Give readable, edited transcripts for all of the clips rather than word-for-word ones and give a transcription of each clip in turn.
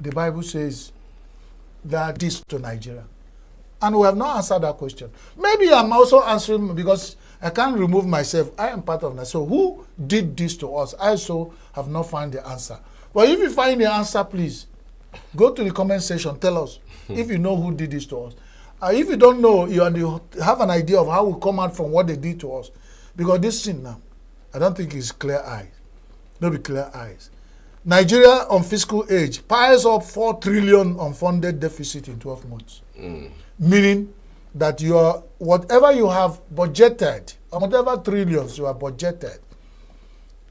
the Bible says that this to Nigeria? And we have not answered that question. Maybe I'm also answering because I can't remove myself. I am part of that. So who did this to us? I also have not found the answer. But if you find the answer, please go to the comment section. Tell us if you know who did this to us. If you don't know, you have an idea of how we come out from what they did to us. Because this thing now, I don't think it's clear eyes. No be clear eyes. Nigeria on fiscal age piles up 4 trillion unfunded deficit in 12 months. Meaning that whatever you have budgeted, or whatever trillions you have budgeted,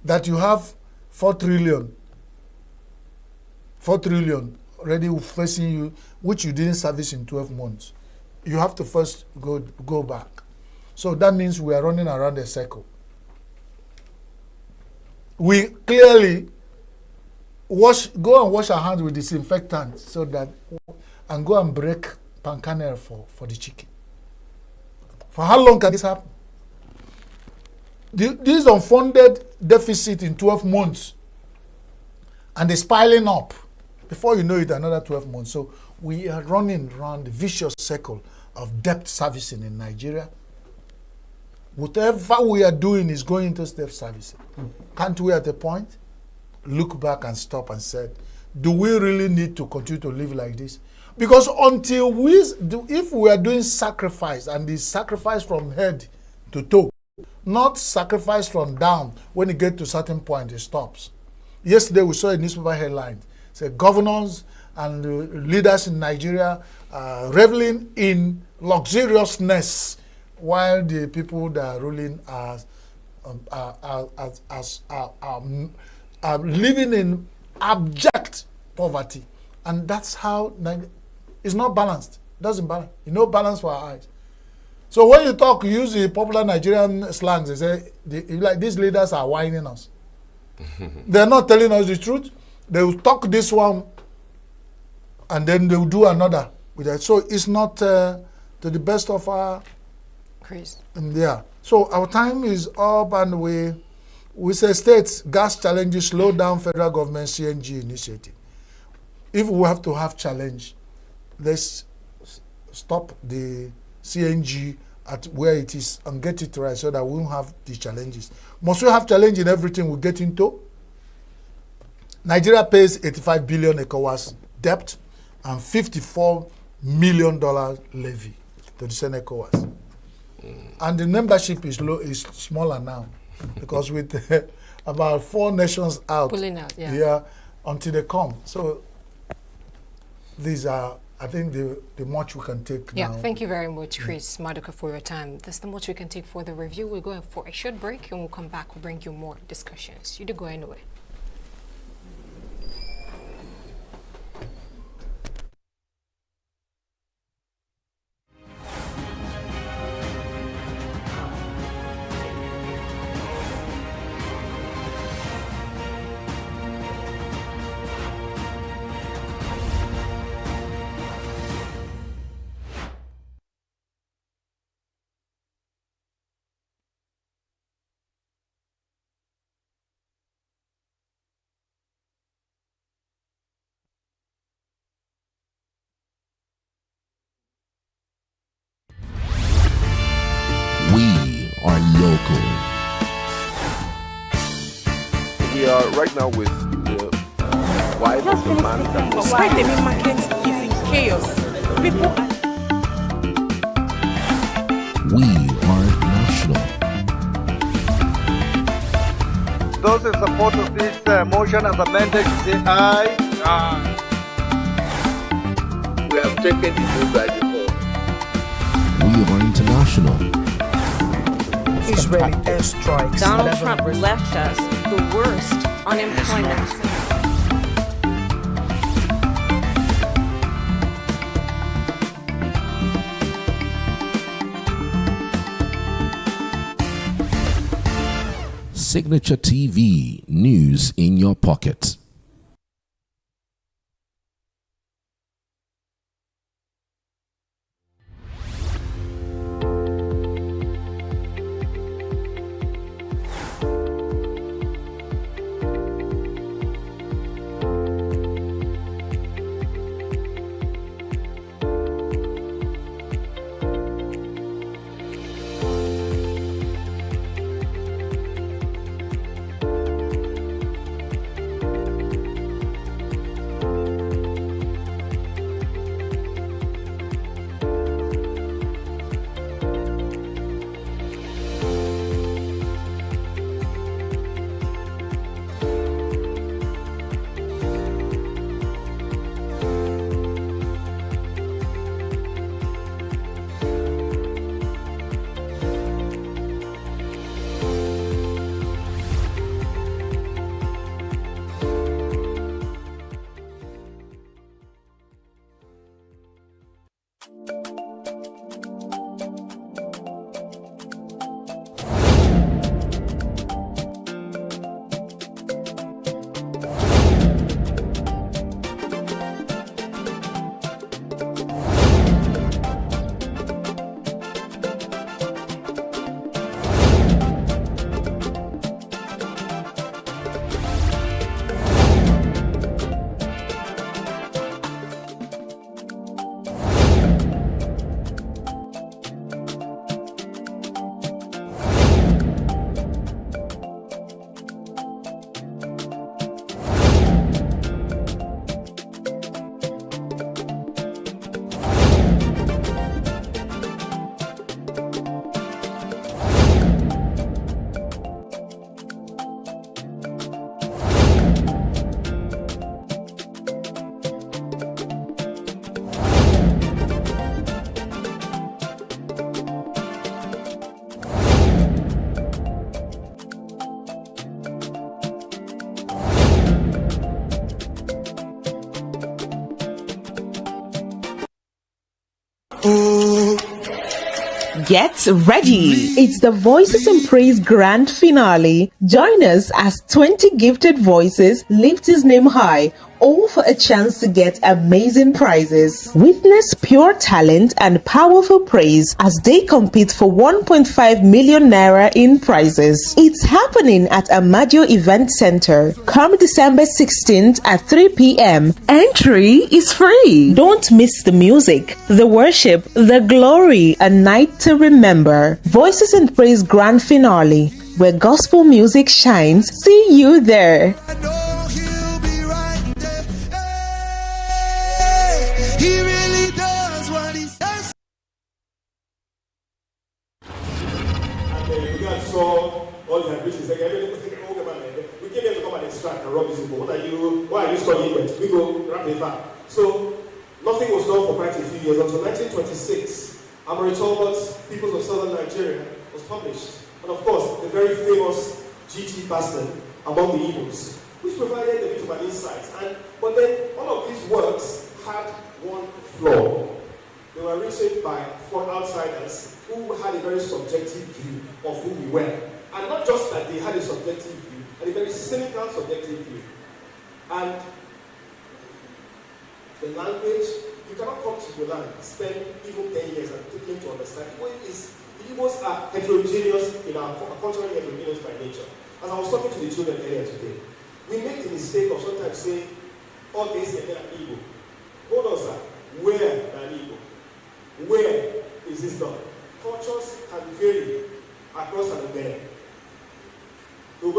that you have 4 trillion already facing you, which you didn't service in 12 months. You have to first go back. So that means we are running around a circle. We clearly go and wash our hands with disinfectant so that, and go and break palm kernel for the chicken. For how long can this happen? This unfunded deficit in 12 months, and it's piling up. Before you know it, another 12 months. So we are running around the vicious circle of debt servicing in Nigeria. Whatever we are doing is going into debt servicing. Can't we at a point look back and stop and say, do we really need to continue to live like this? Because until if we are doing sacrifice, and the sacrifice from head to toe, not sacrifice from down, when it gets to a certain point, it stops. Yesterday we saw a newspaper headline, said governors and leaders in Nigeria reveling in luxuriousness, while the people that are ruling are living in abject poverty. And that's how it's not balanced. It doesn't balance. It's no balance for our eyes. So when you use the popular Nigerian slangs, they say, like these leaders are whining us. They're not telling us the truth. They will talk this one, and then they will do another with that. So it's not to the best of our... Chris. Yeah. So our time is up, and we say states gas challenges slow down federal government CNG initiative. If we have to have challenge, let's stop the CNG at where it is and get it right so that we won't have the challenges. Must we have challenge in everything we get into? Nigeria pays 85 billion ECOWAS debt and $54 million levy to the Senate ECOWAS. And the membership is smaller now because with about 4 nations out, pulling out, yeah, until they come. So these are, I think, the much we can take now. Yeah, thank you very much, Chris Maduka, for your time. That's the much we can take for the review. We're going for a short break, and we'll come back. We'll bring you more discussions. You don't go anywhere. We are local. We are right now with the wife of the man that was... Why the main market is in chaos. People are... We are national. Those in support of this motion as amended, say aye. Aye. We have taken the vote by default. We are international. Israeli airstrikes. Donald Trump left us the worst unemployment. Signature TV, news in your pocket. Get ready. It's the Voices in Praise Grand Finale. Join us as 20 gifted voices lift his name high, all for a chance to get amazing prizes. Witness pure talent and powerful praise as they compete for 1.5 million naira in prizes. It's happening at Amadio Event Center. Come December 16th at 3 p.m. Entry is free. Don't miss the music, the worship, the glory, a night to remember. Voices in Praise Grand Finale, where gospel music shines. See you there. He really does what he says. And you guys saw all the ambitions. Like, we came here to come and extract and rob these people. Why are you studying it? We go wrap it back. So nothing was done for quite a few years until 1926. Amory Talbot's Peoples of Southern Nigeria was published. And of course, the very famous G.T. Baston among the Igbos, which provided a bit of an insight. But then all of these works had one flaw. They were written by 4 outsiders who had a very subjective view of who we were. And not just that they had a subjective view, and a very cynical subjective view. And the language, you cannot come to the land, spend even 10 years and taking to understand. The Igbos are heterogeneous in our culturally heterogeneous by nature. As I was talking to the children earlier today, we make the mistake of sometimes saying, all things are Igbo. Hold on, sir. Where an Igbo? Where is this done? Cultures can vary across an area. We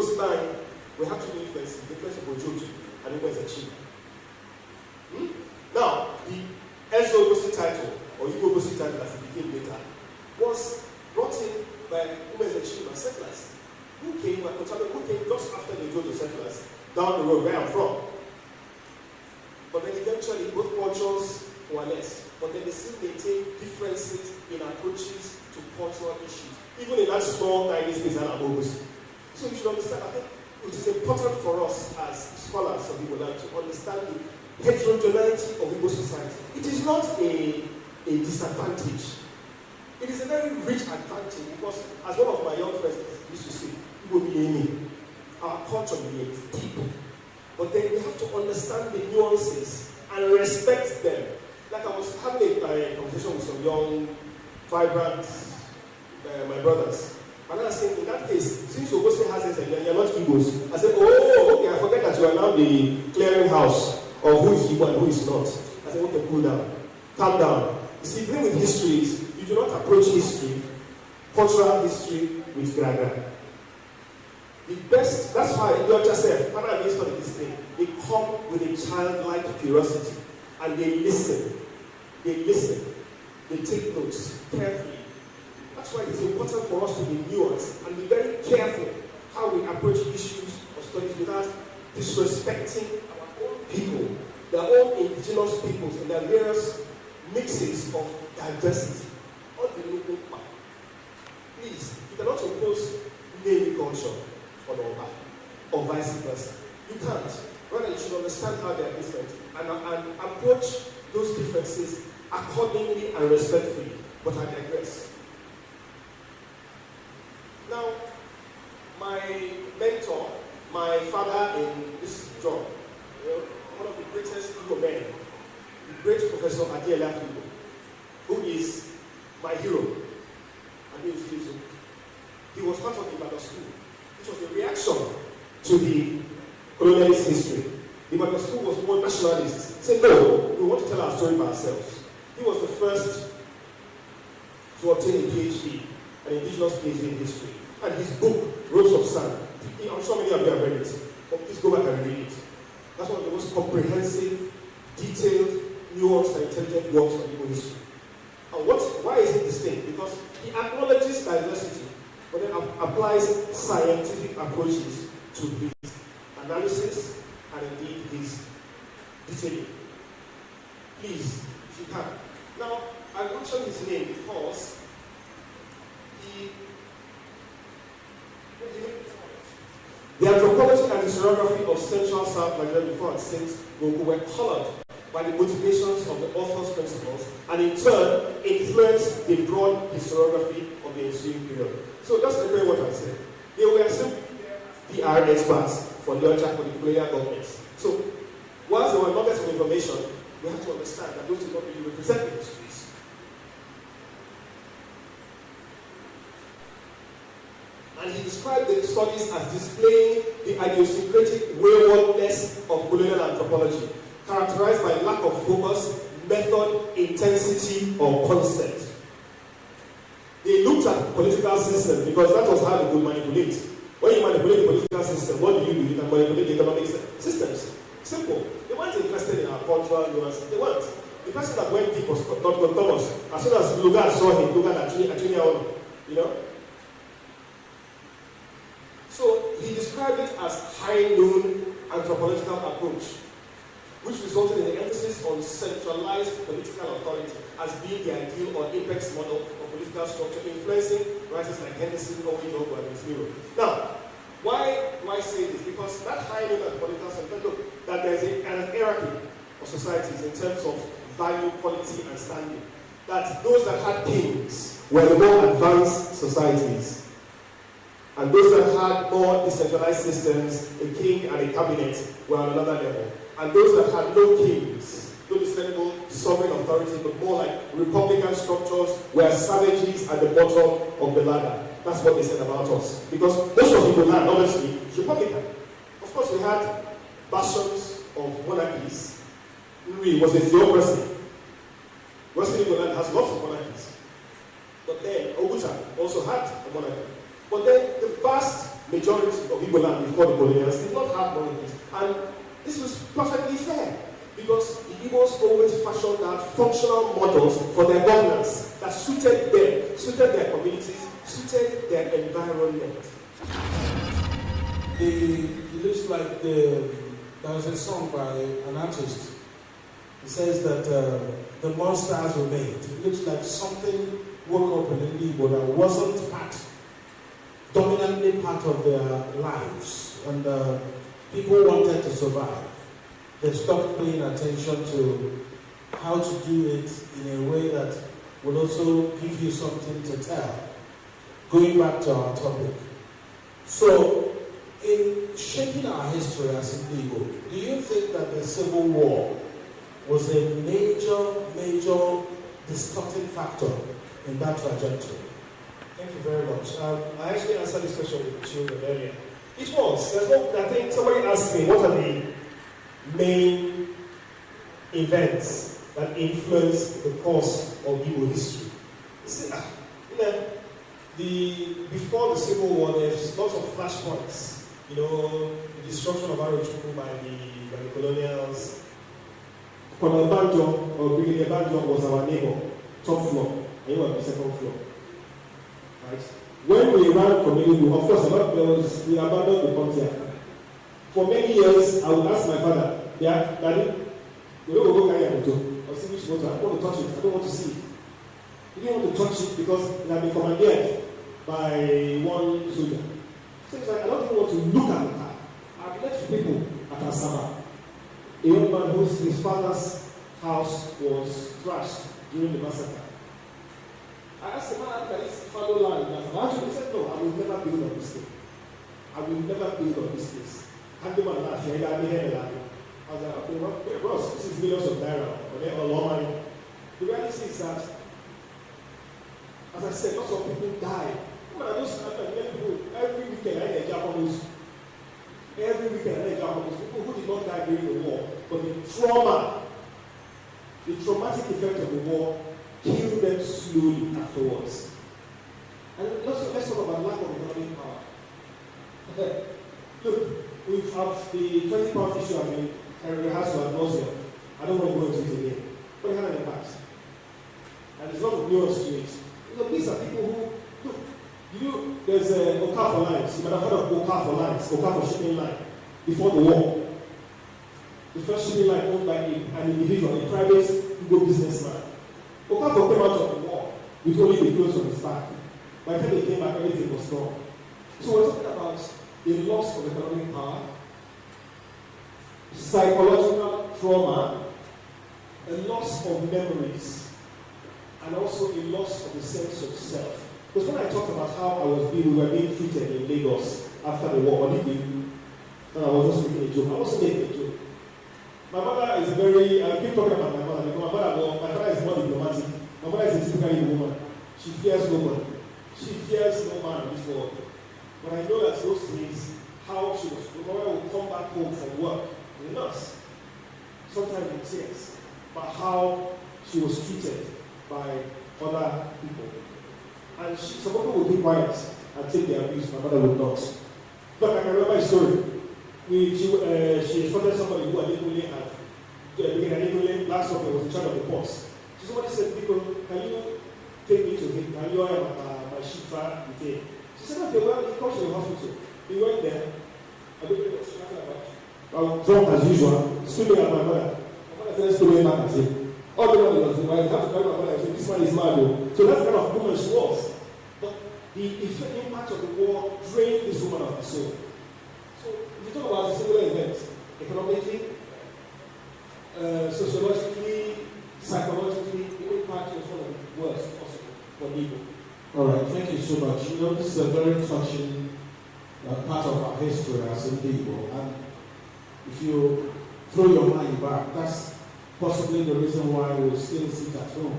have to do difference of Ojoto and Igbo is a chief. Now, the Ezra Ogosi title, or Igbo Ogosi title as it became later, was brought in by Umezechima settlers who came just after the Ojoto settlers down the road where I'm from. But then eventually both cultures were less. But then they still maintain differences in approaches to cultural issues, even in that small tiny space and Ogosi. So you should understand, I think it is important for us as scholars of Igbo land to understand the heterogeneity of Igbo society. It is not a disadvantage. It is a very rich advantage because, as one of my young friends used to say, Igbo meaning, our culture means deep. But then we have to understand the nuances and respect them. Like I was having a conversation with some young, vibrant, my brothers. And I was saying, in that case, since Ogosi has it and you're not Igbos, I said, oh, okay, I forget that you are now the clearinghouse of who is Igbo and who is not. I said, okay, cool down. Calm down. You see, the thing with history is, you do not approach history, cultural history, with grammar. The best, that's why you just said, when I study this thing, they come with a childlike curiosity and they listen. They take notes carefully. That's why it's important for us to be nuanced and be very careful how we approach issues or studies without disrespecting our own people, their own indigenous peoples, and their various mixes of diversity. Please, you cannot impose naming culture on Oba or vice versa. You can't. Rather, you should understand how they are different and approach those differences accordingly and respectfully. But I digress. Now, my mentor, my father in this job, one of the greatest Igbo men, the great Professor Adiela Figo, who is my hero, and he was part of the Ibadan school, which was a reaction to the colonialist history. The Ibadan school was more nationalist. Said, no, we want to tell our story by ourselves. He was the first to obtain a PhD, an indigenous PhD in history. And his book, Rose of Sand, I'm sure many of you have read it, but please go back and read it. That's one of the most comprehensive, detailed, nuanced, and intelligent works on Igbo history. And why is it distinct? Because he acknowledges diversity, but then applies scientific approaches to his analysis and indeed his detailing. Please, if you can. Now, I mentioned his name because the anthropology and historiography of Central South Nigeria before and since were colored by the motivations of the author's principles, and in turn influence the broad historiography of the ensuing period. So that's exactly what I said. They were simply PR experts for literature for the colonial governments. So, whilst there were nuggets of information, we have to understand that those do not really represent the histories. And he described the studies as displaying the idiosyncratic waywardness of colonial anthropology, characterized by lack of focus, method, intensity, or concept. They looked at political systems because that was how they could manipulate. When you manipulate the political system, what do? You can manipulate the economic systems. Simple. They weren't interested in our cultural nuances. They weren't. The person that went deep was Dr. Thomas. As soon as Lugard saw him, Lugard actually, you know. So he described it as high noon anthropological approach, which resulted in the emphasis on centralized political authority as being the ideal or apex model of political structure, influencing writers like Henderson, Owen, Yogo, and Zero. Now, why do I say this? Because that high noon anthropological center, look, that there's an hierarchy of societies in terms of value, quality, and standing. That those that had kings were the more advanced societies. And those that had more decentralized systems, a king and a cabinet, were on another level. And those that had no kings, no discernible sovereign authority, but more like republican structures, were savages at the bottom of the ladder. That's what they said about us. Because most of people land, honestly, is republican. Of course, we had bastions of monarchies. It was a theocracy. Western England has lots of monarchies. But then, Oguta also had a monarchy. But then, the vast majority of Igbo land before the colonials did not have monarchies. And this was perfectly fair. Because the Igbos always fashioned out functional models for their governance that suited them, suited their communities, suited their environment. It looks like there was a song by an artist. It says that the monsters were made. It looks like something woke up in the Igbo that wasn't dominantly part of their lives. And people wanted to survive. They stopped paying attention to how to do it in a way that will also give you something to tell. Going back to our topic. So, in shaping our history as Igbo, do you think that the Civil War was a major distorting factor in that trajectory? Thank you very much. I actually answered this question with the children earlier. It was. I think somebody asked me, what are the main events that influence the course of Igbo history? See, before the Civil War, there's lots of flashpoints. You know, the destruction of Arochukwu by the colonials. Colonel Banjo, or Brigadier Banjo, was our neighbor, top floor, and he was the second floor. Right? When we ran from ENUGU, of course, we abandoned the Pontiac. For many years, I would ask my father, Daddy, we don't go carry a motor. Or see which motor. I want to touch it. I don't want to see it. He didn't want to touch it because it had been commanded by one soldier. So he's like, I don't even want to look at the car. I've left people at Asaba. A young man his father's house was trashed during the massacre. I asked the man, can his father land in Asaba? He said, no, I will never build on this thing. I will never build on this place. I was like, okay, bros, this is millions of naira. The reality is that, as I said, lots of people die. Every weekend I get Japanese. Every weekend I get Japanese. People who did not die during the war, but the traumatic effect of the war killed them slowly afterwards. And let's talk about lack of economic power. Look, we have the 20-pound issue, rehearsal ad nauseam. I don't want to go into it again. But it had an impact. And there's a lot of nuance to it. These are people who, look, there's Okafor lines. You might have heard of Okafor lines, Okafor shipping line, before the war. The first shipping line owned by an individual, a private Igbo businessman. Okafor came out of the war with only the clothes on his back. By the time he came back, everything was gone. So we're talking about a loss of economic power, psychological trauma, loss of memories and also a loss of the sense of self. Because when I talked about how we were being treated in Lagos after the war, and I was just making a joke. I wasn't making a joke. My mother is I keep talking about my mother because my father is more diplomatic. My mother is a typical Igbo woman. She fears no one. She fears no man in this world. But I know that those days, how she was, my mother would come back home from work with a nurse, sometimes in tears, but how she was treated by other people. And some people would be quiet and take the abuse, my mother would not. But I can remember a story. She escorted somebody who allegedly had last summer was in charge of the boss. So somebody said, "People, can you take me to him? Can you have my shifa with him?" She said, "Okay, well, he comes to the hospital." He went there. I don't know what she was talking about. I was drunk as usual, screaming at my mother. My mother started screaming back at him. All the money was in my have to carry my mother and say, "This man is mad." So that's the kind of woman she was. But the impact of the war drained this woman of her soul. So if you talk about a singular event, economically, sociologically, psychologically, the impact was one of the worst possible for people. All right, thank you so much. You know, this is a very touching part of our history as Igbo, and if you throw your mind back, that's possibly the reason why we still sit at home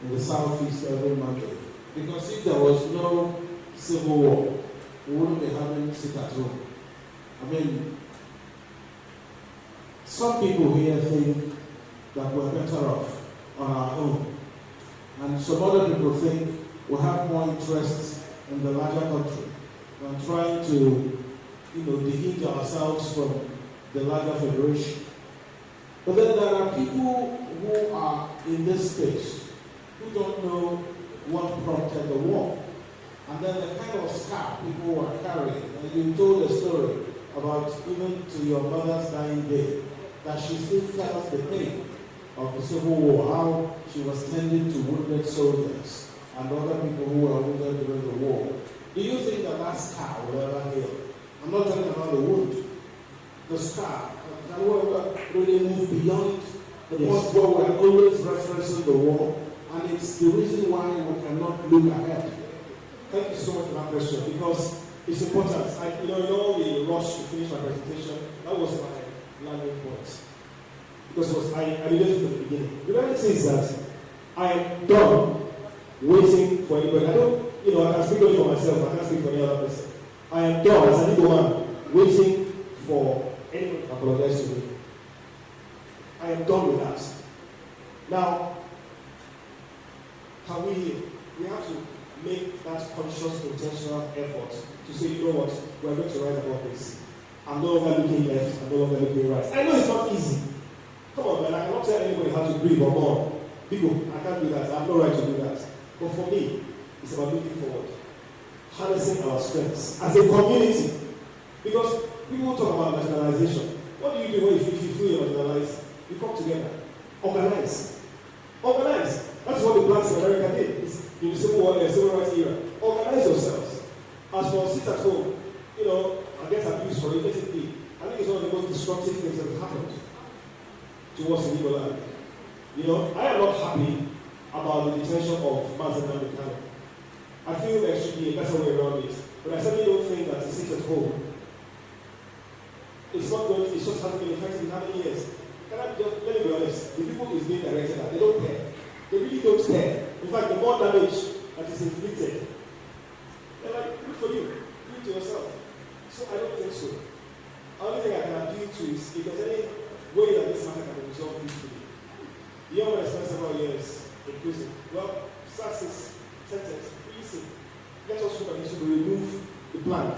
in the southeast every Monday. Because if there was no civil war, we wouldn't be having sit at home. I mean, some people here think that we're better off on our own, and some other people think we have more interests in the larger country than trying to, dehinge ourselves from the larger federation. But then there are people who are in this space who don't know what prompted the war, and then the kind of scar people were carrying. And you told a story about even to your mother's dying day, that she still felt the pain of the Civil War, how she was tending to wounded soldiers and other people who were wounded during the war. Do you think that scar will ever heal? I'm not talking about the wound. The scar, can we ever really move beyond the point where we're always referencing the war, and it's the reason why we cannot look ahead? Thank you so much for that question, because it's important. In all the rush to finish my presentation, that was my landing point. Because I alluded to the beginning. The reality is that I am done waiting for anybody. I can speak only for myself, I can't speak for any other person. I am done as an Igbo man waiting for anyone to apologize to me. I am done with that. Now, can we heal? We have to make that conscious, intentional effort to say, you know what, we're going to write about this. I'm no longer looking left, I'm no longer looking right. I know it's not easy. Come on, man, I cannot tell anybody how to breathe or more. People, I can't do that, I have no right to do that. But for me, it's about looking forward. Harnessing our strengths as a community. Because people talk about marginalization. What do you do when you feel you're marginalized? You come together. Organize. Organize. That's what the blacks in America did. It's in the civil rights era. Organize yourselves. As for sit at home, and get abused for it, let it be. I think it's one of the most destructive things that have happened to us in Igbo land. I am not happy about the detention of Mazen Namikano. I feel there should be a better way around it. But I certainly don't think that to sit at home, it's just hasn't been effective in how many years. Let me be honest, the people is being directed at, they don't care. They really don't care. In fact, the more damage that is inflicted, they're like, good for you. Do it to yourself. So I don't think so. The only thing I can appeal to is if there's any way that this matter can be resolved peacefully. The young man spent several years in prison. Well, starts his sentence. Listen, let us hope that he should remove the plank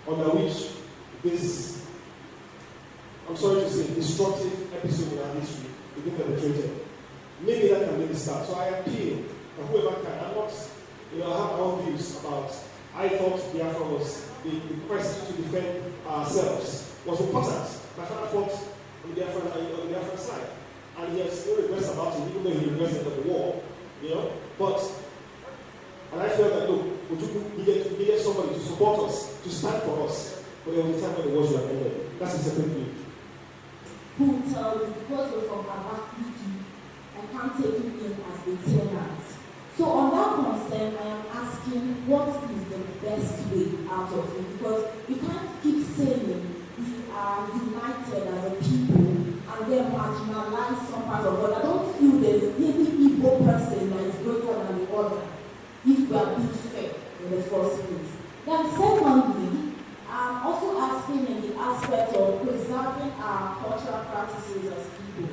under which this, I'm sorry to say, destructive episode in our history will be perpetrated. Maybe that can be the start. So I appeal that whoever can. I'm not, I have my own views about. I thought Biafra was the quest to defend ourselves was important. My father fought on the Biafra side, and he has no regrets about it, even though he regrets the war. And I felt that look, we needed somebody to support us, to stand for us. But there was a time when the war should have ended. That's a separate thing. Who tell you because we're from Abakiki I can't take you in as a tenant. So on that concern, I am asking what is the best way out of it? Because we can't keep saying we are united as a people and then marginalize some part of it. I don't feel there's any evil person that is greater than the other if we are being fair in the first place. Then secondly, I'm also asking in the aspect of preserving our cultural practices as people.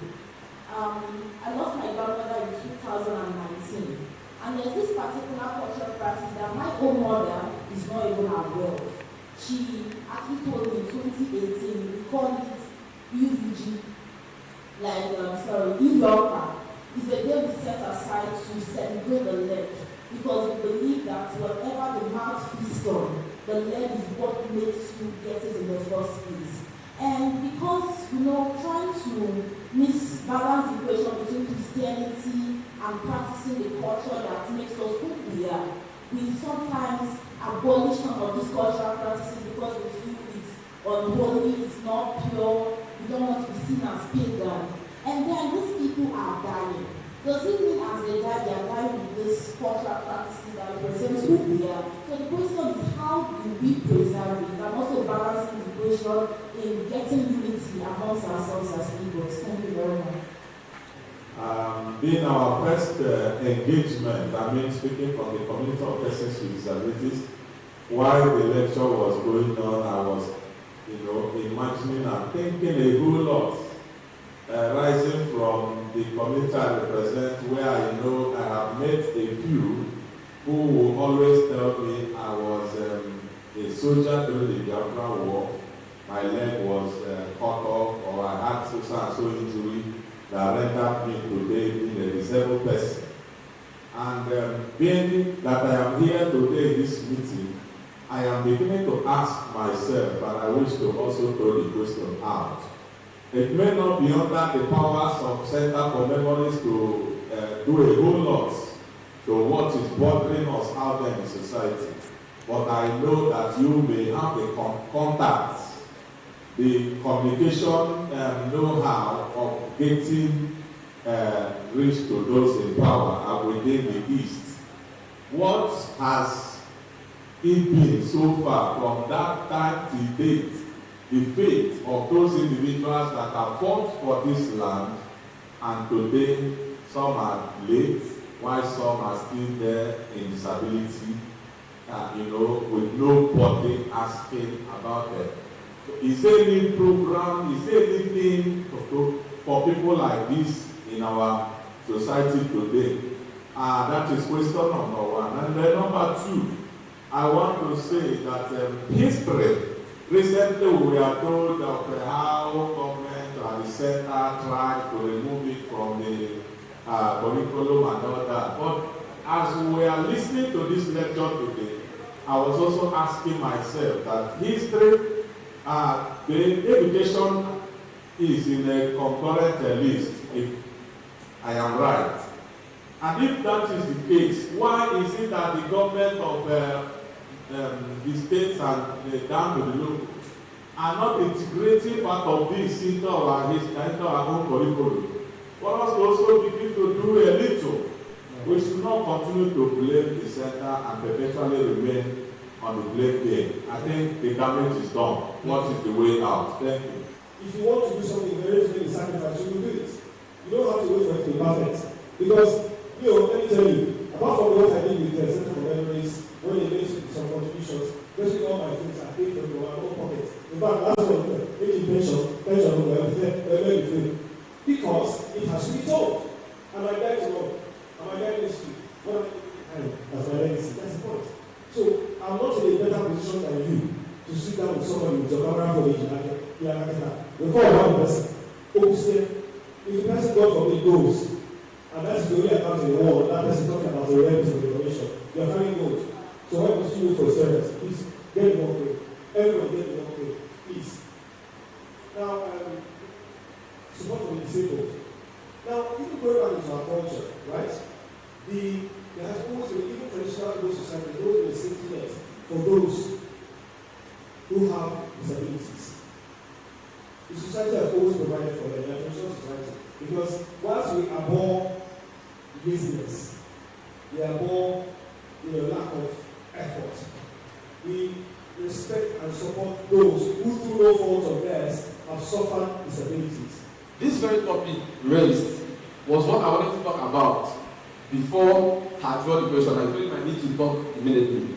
I lost my grandmother in 2019. And there's this particular cultural practice that my own mother is not even aware of. She actually told me in 2018, we call it ENUGU, ENUGU. It's a day we set aside to celebrate the land because we believe that whatever the mouth feasts on, the land is what makes you get it in the first place. And because, trying to balance the equation between Christianity and practicing the culture that makes us who we are, we sometimes abolish some of these cultural practices because we feel it's unholy, it's not pure, we don't want to be seen as pagan. And then these people are dying. Does it mean as they die, they are dying with this cultural practices that represents who we are? So the question is, how do we preserve it? And also balancing the equation in getting unity amongst ourselves as people. Thank you very much. Being our first engagement, speaking from the community of persons with disabilities, while the lecture was going on, I was, imagining and thinking a whole lot, rising from the community I represent, where I have met a few who will always tell me I was a soldier during the Biafra War. My leg was cut off, or I had so and so injury that rendered me today being a disabled person. And being that I am here today in this meeting, I am beginning to ask myself, and I wish to also throw the question out. It may not be under the powers of Center for Memories to do a whole lot to what is bothering us out there in society, but I know that you may have the contacts, the communication know-how of getting reach to those in power and within the East. What has it been so far from that time to date, the fate of those individuals that have fought for this land, and today some are late, while some are still there in disability, with nobody asking about them. Is there any program, is there anything for people like this in our society today? That is question number one. And then number two, I want to say that history, recently we are told of how government and the center tried to remove it from the curriculum and all that. But as we are listening to this lecture today, I was also asking myself that history, the education is in a concurrent list, if I am right. And if that is the case, why is it that the government of the states and down to the local are not integrating part of this into our own curriculum? For us to also begin to do a little, we should not continue to blame the center and perpetually remain on the blame game. I think the damage is done. What is the way out? Thank you. If you want to do something very sacrifice, you will do it. You don't have to wait for it to be perfect. Because, let me tell you, apart from what I did with the Center for Memories, when they made some contributions, basically all my things are paid from my own pocket. In fact, last one, making pension, because it has to be told. And my dad to know, and my dad needs to. That's my legacy. That's the point. So I'm not in a better position than you to sit down with somebody with your camera footage and we call one person. If the person God forbid goes, and that's the only account in the world, that person talking about the revenue of the information, you are carrying gold. So why must you look for service? Please get one way. Everyone get one way. Please. Now, support for the disabled. Now, even going back into our culture, right? There has always been, even traditional Igbo society, there has always been a safety net for those who have disabilities. The society has always provided for them, the traditional society. Because once we abhor laziness. They are more, lack of effort. We respect and support those who, through no fault of theirs, have suffered disabilities. This very topic raised was what I wanted to talk about before I draw the question. I told him I need to talk immediately.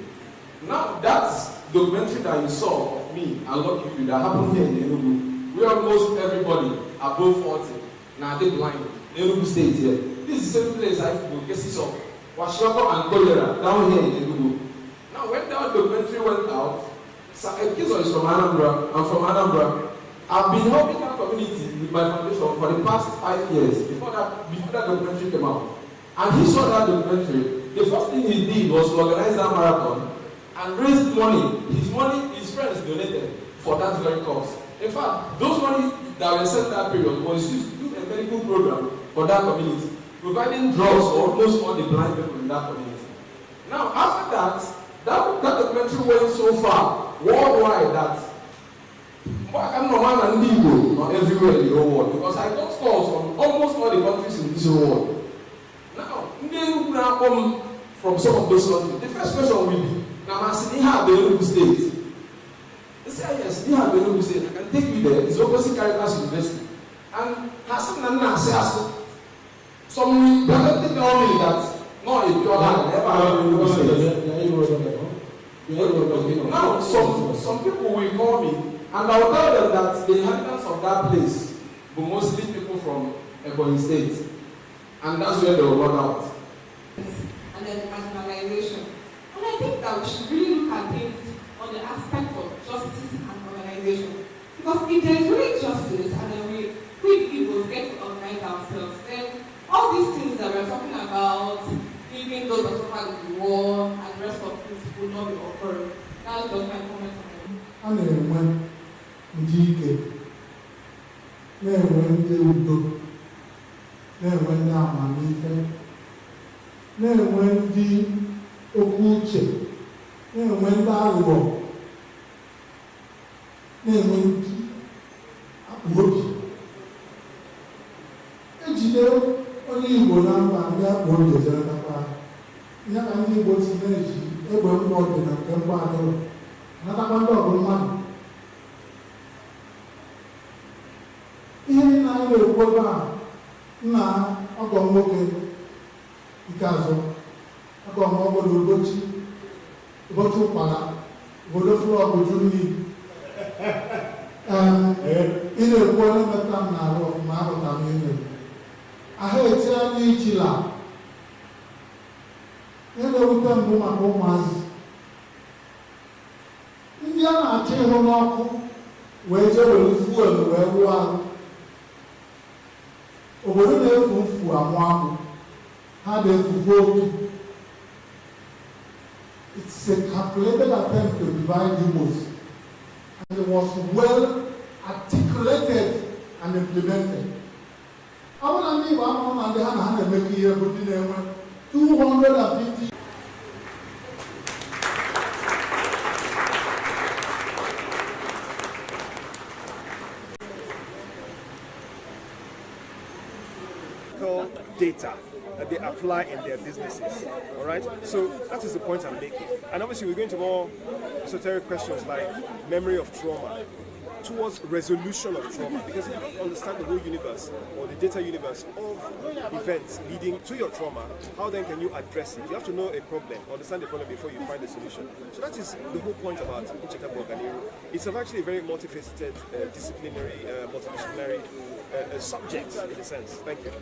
Now, that documentary that you saw of me and what people that happened here in ENUGU, where almost everybody above 40 now they blind. ENUGU State here. This is the same place I go cases of Washiako and cholera down here in ENUGU. Now, when that documentary went out, a case is from Anambra. I'm from Anambra. I've been helping that community with my foundation for the past 5 years before that documentary came out. And he saw that documentary. The first thing he did was to organize that marathon and raise money. His friends donated for that very cause. In fact, those money that were sent that period was used to do a medical program for that community, providing drugs for almost all the blind people in that community. Now, after that documentary went so far worldwide that I'm not an ENUGU, not everywhere in the whole world, because I got calls from almost all the countries in this whole world. Now, ENUGU now come from some of those countries. The first question will be, now I say, have the ENUGU State. They say, yes, you have the ENUGU State. I can take you there. It's opposite Caritas University. And Hassan Nana says, some brother tell me that, no, if you are never have the ENUGU State. Now, some people will call me, and I will tell them that the inhabitants of that place were mostly people from Ebonyi State. And that's where they will run out. And then marginalization. And I think that we should really look at things on the aspect of justice and organization. Because if there is really justice and then we people get to organize ourselves, then all these things that we're talking about, even those that suffered the war and the rest of things will not be occurring. That's just my comment on it. Ndị ike na-enwe ndị udo, na-enwe ndị amamife, na-enwe ndị okwu uche, na-enwe ndị aghụghọ, na-enwe ndị akpụ obi. Ejide onye Igbo na mba ndị akpụ obi ejeretakwa ya ka ndị Igbo si na-eji egbe mgba ọdị na nke mgba adịrọ natakwa ndị ọgụ mmadụ. Ihe niile anyị na-ekwu ebe a nna ọgọ nwoke Ikazụ, ọgọ m obodo ụbọchị ụkpara obodo fụrụ ọgụjụ mmiri. Ị na-ekwu onye meta m na-arụ ọfụma ahụta m ihe ahụ eti anya ichila. Ihe na-ewute mbụ maka ụmụazị ndị a na-achọ ịhụ n'ọkụ wee jee were fuel wee rụọ arụ. Obodo na-efu mfu amụ amụ, ha na-efu votu. It's a calculated attempt to divide Igbos, and it was well articulated and implemented. I want to leave our and the hand and make here, but in 250. Data that they apply in their businesses. All right, so that is the point I'm making. And obviously, we're going to more esoteric questions like memory of trauma towards resolution of trauma. Because if you don't understand the whole universe or the data universe of events leading to your trauma, how then can you address it? You have to know a problem, understand the problem before you find a solution. So that is the whole point about Ncheta Boganiru. It's actually a very multifaceted, disciplinary, multidisciplinary subject in a sense. Thank you.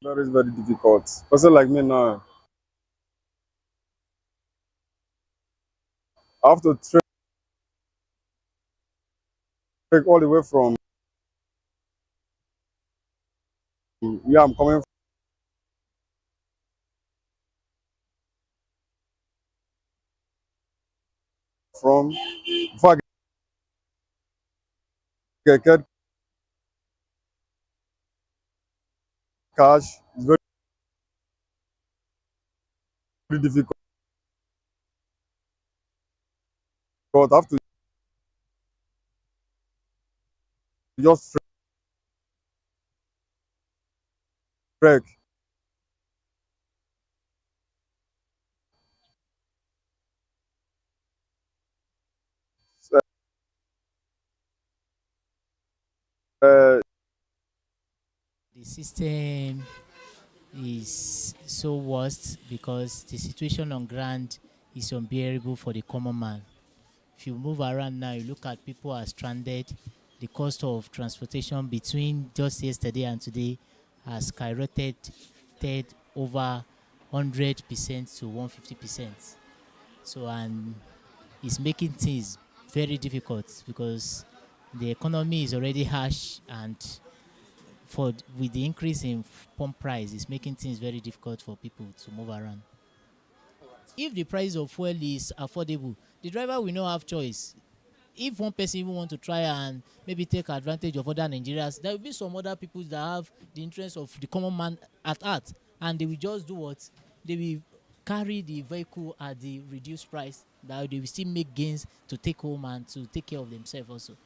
That is very difficult. Person like me now, I have to trek all the way from where I'm coming from. Before I get cash, it's very difficult. I have to just trek. Uh, The system is so worst because the situation on ground is unbearable for the common man. If you move around now, you look at people are stranded. The cost of transportation between just yesterday and today has skyrocketed over 100% to 150%. So, and it's making things very difficult because the economy is already harsh, and with the increase in pump price, it's making things very difficult for people to move around. If the price of fuel is affordable, the driver will not have choice. If one person even want to try and maybe take advantage of other Nigerians, there will be some other people that have the interest of the common man at heart, and they will just do what? They will carry the vehicle at the reduced price, that they will still make gains to take home and to take care of themselves also.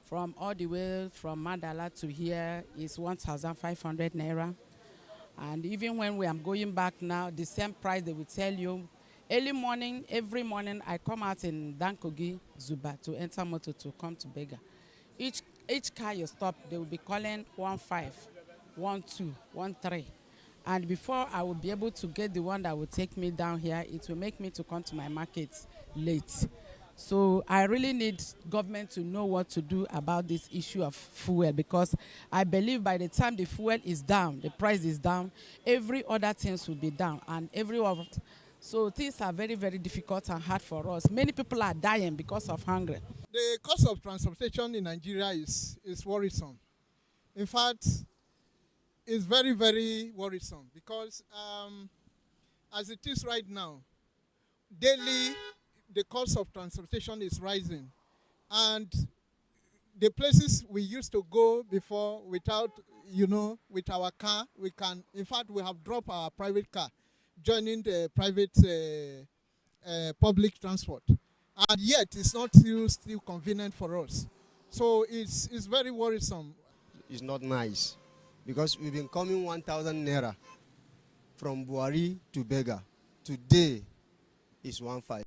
From all the way from Mandala to here is 1,500 naira. And even when we are going back now, the same price they will tell you. Early morning, every morning, I come out in Dankogi, Zuba, to enter motor to come to Bega. Each car you stop, they will be calling 15, 12, 13. And before I will be able to get the one that will take me down here, it will make me to come to my market late. So I really need government to know what to do about this issue of fuel, because I believe by the time the fuel is down, the price is down, every other things will be down, and so things are very, very difficult and hard for us. Many people are dying because of hunger. The cost of transportation in Nigeria is worrisome. In fact, it's very, very worrisome because as it is right now, daily the cost of transportation is rising, and the places we used to go before without, with our car, we can, in fact, we have dropped our private car, joining the private public transport, and yet it's not still convenient for us. So it's very worrisome. It's not nice because we've been coming 1,000 naira from Buhari to Bega. Today is 1,500.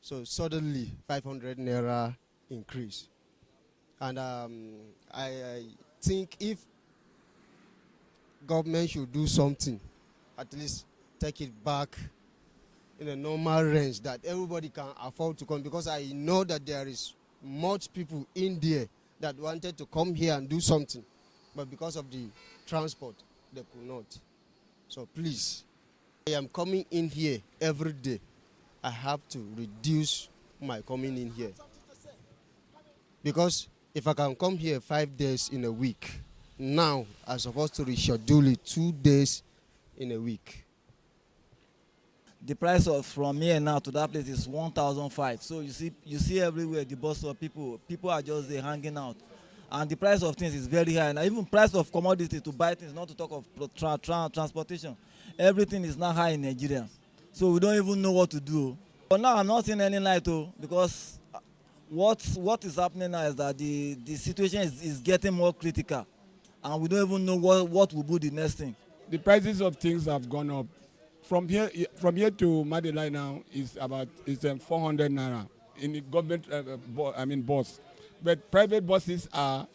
So suddenly 500 naira increase. And I think if government should do something, at least take it back in a normal range that everybody can afford to come, because I know that there is much people in there that wanted to come here and do something, but because of the transport, they could not. So please, I am coming in here every day. I have to reduce my coming in here, because if I can come here 5 days in a week, now I'm supposed to reschedule it 2 days in a week. The price of from here now to that place is 1,500. So you see everywhere the bus of people are just there hanging out, and the price of things is very high. And even price of commodity to buy things, not to talk of transportation, everything is now high in Nigeria. So we don't even know what to do. But now I'm not seeing any light too, because what is happening now is that the situation is getting more critical, and we don't even know what will be the next thing. The prices of things have gone up. From here to Madela now is 400 naira in the government bus, but private buses are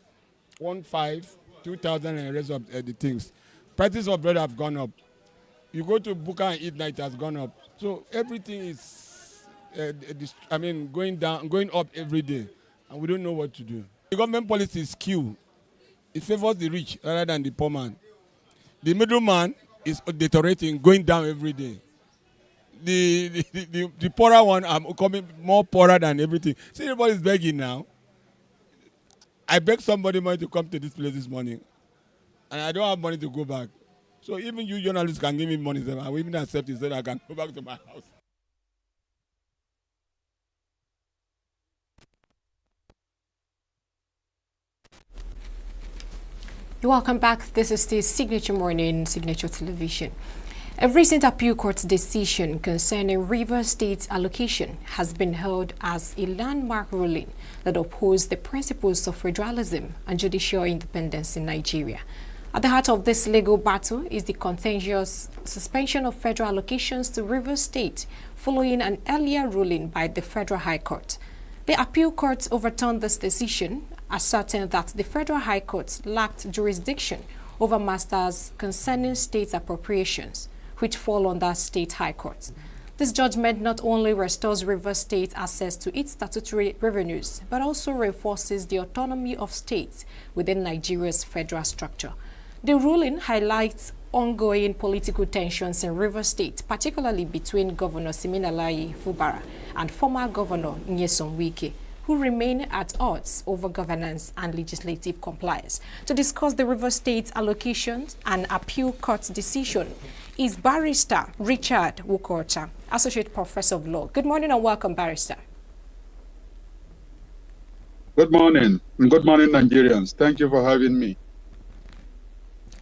1,500, 2,000 and the rest of the things. Prices of bread have gone up. You go to Buka and eat night, it has gone up. So everything is going up every day, and we don't know what to do. The government policy is skew. It favors the rich rather than the poor man. The middleman is deteriorating, going down every day. The poorer one are becoming more poorer than everything. See, everybody's begging now. I begged somebody money to come to this place this morning, and I don't have money to go back. So even you journalists can give me money, so I will even accept it so that I can go back to my house. You're welcome back. This is the Signature Morning, Signature Television. A recent appeal court decision concerning River State's allocation has been held as a landmark ruling that upholds the principles of federalism and judicial independence in Nigeria. At the heart of this legal battle is the contentious suspension of federal allocations to River State following an earlier ruling by the Federal High Court. The appeal court overturned this decision, asserting that the Federal High Court lacked jurisdiction over matters concerning state appropriations, which fall under state high courts. This judgment not only restores Rivers State access to its statutory revenues, but also reinforces the autonomy of states within Nigeria's federal structure. The ruling highlights ongoing political tensions in Rivers State, particularly between Governor Siminalayi Fubara and former Governor Nyesom Wike, who remain at odds over governance and legislative compliance. To discuss the River State allocations and appeal court decision is Barrister Richard Wukota, Associate Professor of Law. Good morning and welcome, Barrister. Good morning, and good morning, Nigerians. Thank you for having me.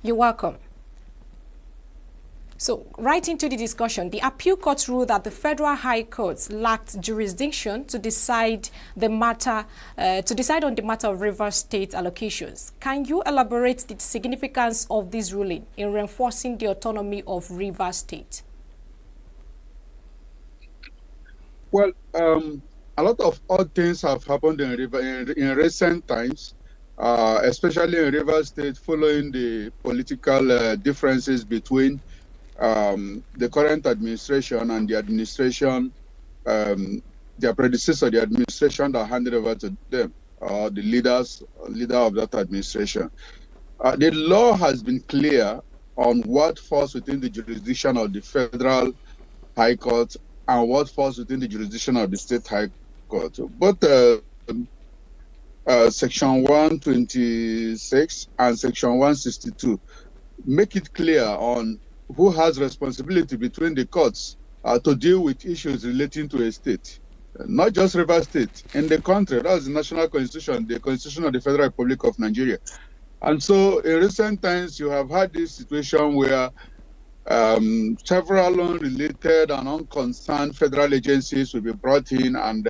You're welcome. So, right into the discussion, the appeal court ruled that the Federal High Court lacked jurisdiction to decide the matter, on the matter of River State allocations. Can you elaborate the significance of this ruling in reinforcing the autonomy of River State? Well, a lot of odd things have happened in recent times, especially in River State, following the political differences between the current administration and the administration, their predecessor, the administration that handed over to them, the leader of that administration. The law has been clear on what falls within the jurisdiction of the Federal High Court and what falls within the jurisdiction of the State High Court. Both Section 126 and Section 162 make it clear on who has responsibility between the courts to deal with issues relating to a state. Not just River State, in the country, that's the national constitution, the constitution of the Federal Republic of Nigeria. And so in recent times, you have had this situation where several unrelated and unconcerned federal agencies will be brought in and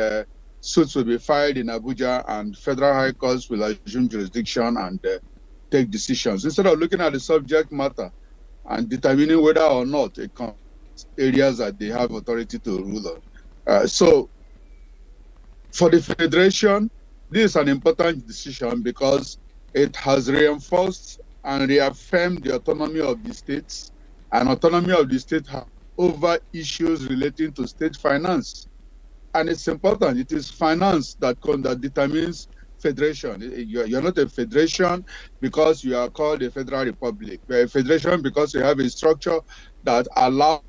suits will be filed in Abuja, and federal high courts will assume jurisdiction and take decisions. Instead of looking at the subject matter and determining whether or not it comes areas that they have authority to rule on. So for the Federation, this is an important decision because it has reinforced and reaffirmed the autonomy of the states and autonomy of the state over issues relating to state finance. And it's important. It is finance that determines federation. You're not a federation because you are called a federal republic. You're a federation because you have a structure that allows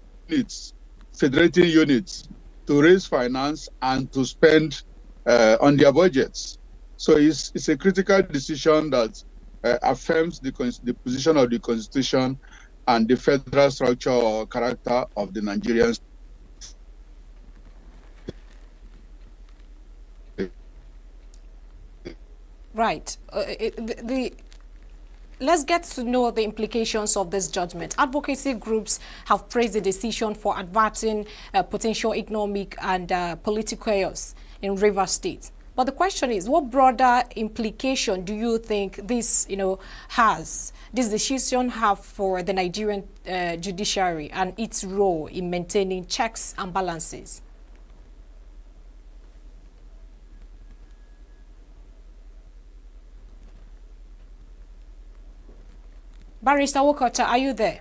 federating units to raise finance and to spend on their budgets. So it's a critical decision that affirms the position of the Constitution and the federal structure or character of the Nigerian state. Right. let's get to know the implications of this judgment. Advocacy groups have praised the decision for averting potential economic and political chaos in Rivers State. But the question is, what broader implication do you think this, has, this decision have for the Nigerian judiciary and its role in maintaining checks and balances? Barrister Wokota, are you there?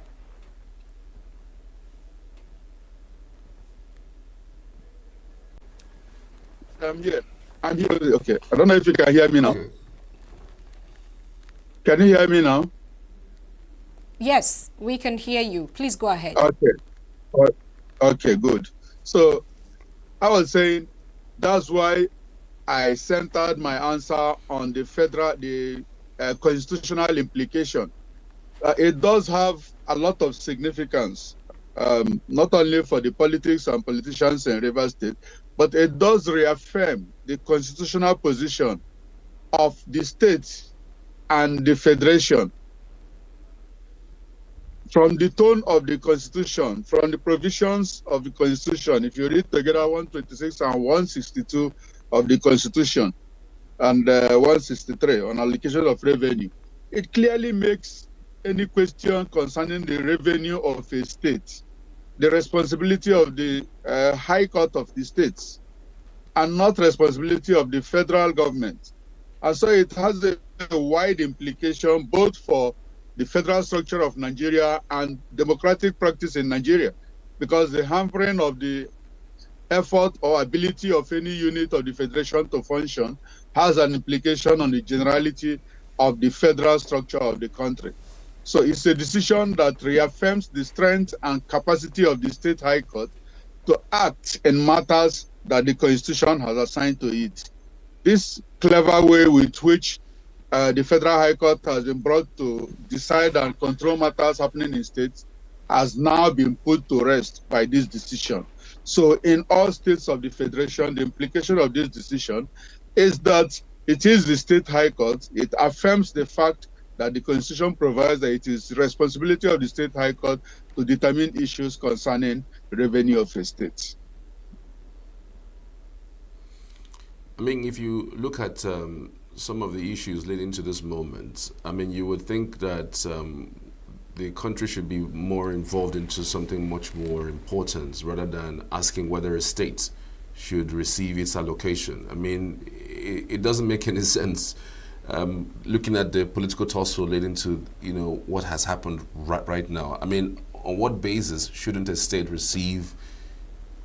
Yeah, I'm here. Okay, I don't know if you can hear me now. Okay. Can you hear me now? Yes, we can hear you. Please go ahead. Okay. Okay, good. So I was saying that's why I centered my answer on the constitutional implication. It does have a lot of significance, not only for the politics and politicians in Rivers State, but it does reaffirm the constitutional position of the state and the federation. From the tone of the Constitution, from the provisions of the Constitution, if you read together 126 and 162 of the Constitution and 163 on allocation of revenue, it clearly makes any question concerning the revenue of a state the responsibility of the High Court of the states and not responsibility of the federal government. And so it has a wide implication both for the federal structure of Nigeria and democratic practice in Nigeria, because the hampering of the effort or ability of any unit of the federation to function has an implication on the generality of the federal structure of the country. So it's a decision that reaffirms the strength and capacity of the state high court to act in matters that the Constitution has assigned to it. This clever way with which the Federal High Court has been brought to decide and control matters happening in states has now been put to rest by this decision. So in all states of the Federation, the implication of this decision is that it is the state high court. It affirms the fact that the Constitution provides that it is the responsibility of the state high court to determine issues concerning revenue of a state. I mean, if you look at some of the issues leading to this moment, I mean, you would think that the country should be more involved into something much more important rather than asking whether a state should receive its allocation. I mean, it doesn't make any sense looking at the political tussle leading to, what has happened right now. I mean, on what basis shouldn't a state receive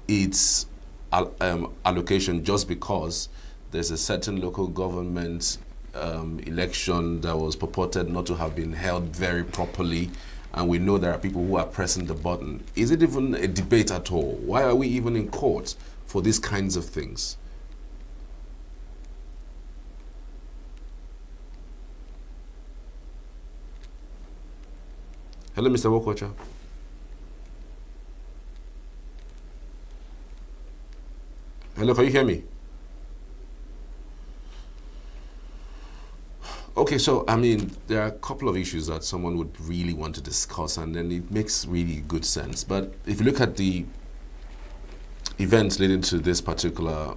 its allocation just because there's a certain local government election that was purported not to have been held very properly, and we know there are people who are pressing the button? Is it even a debate at all? Why are we even in court for these kinds of things? Hello, Mr. Wokocha. Hello, can you hear me? Okay, so, I mean, there are a couple of issues that someone would really want to discuss, and then it makes really good sense. But if you look at the events leading to this particular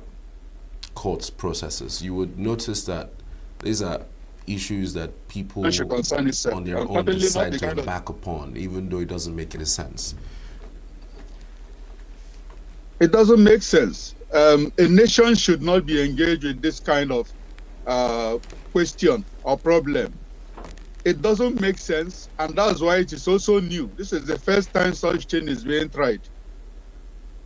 court processes, you would notice that these are issues that people on their own decide to embark upon, even though it doesn't make any sense. It doesn't make sense. A nation should not be engaged in this kind of question or problem. It doesn't make sense, and that's why it is also new. This is the first time such thing is being tried.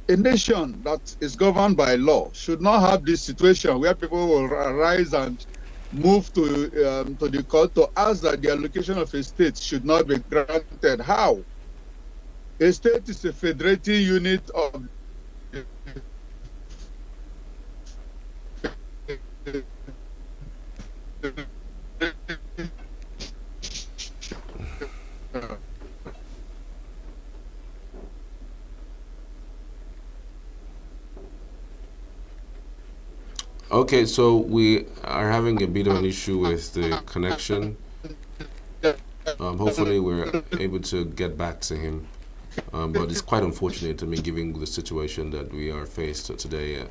A nation that is governed by law should not have this situation where people will arise and move to the court to ask that the allocation of a state should not be granted. How? A state is a federating unit of Okay, so we are having a bit of an issue with the connection. Hopefully we're able to get back to him. But it's quite unfortunate, given the situation that we are faced today.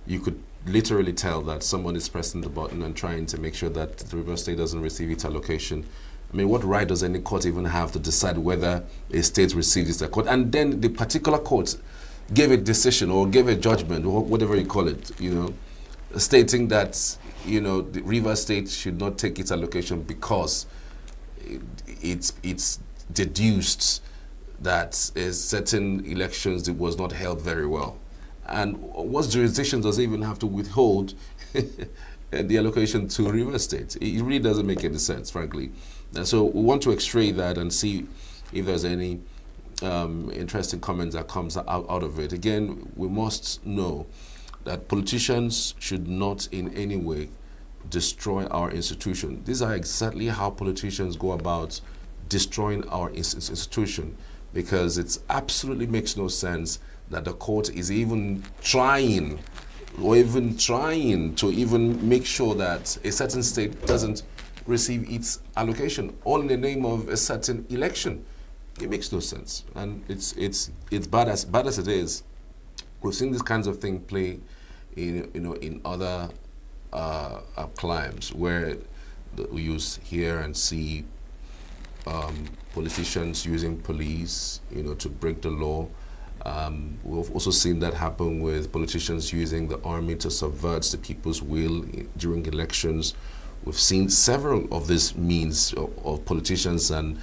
You could literally tell that someone is pressing the button and trying to make sure that the River State doesn't receive its allocation. What right does any court even have to decide whether a state receives its court? And then the particular court gave a decision or gave a judgment, or whatever you call it, stating that, the River State should not take its allocation because it's deduced that certain elections it was not held very well. And what jurisdiction does it even have to withhold the allocation to River State? It really doesn't make any sense, frankly. And so we want to x-ray that and see if there's any interesting comments that comes out of it. Again, we must know that politicians should not in any way destroy our institution. These are exactly how politicians go about destroying our institution, because it absolutely makes no sense that the court is even trying to even make sure that a certain state doesn't receive its allocation, all in the name of a certain election. It makes no sense, and it's bad as it is. We've seen these kinds of things play in other climes where we hear and see politicians using police, to break the law. We've also seen that happen with politicians using the army to subvert the people's will during elections. We've seen several of these means of politicians and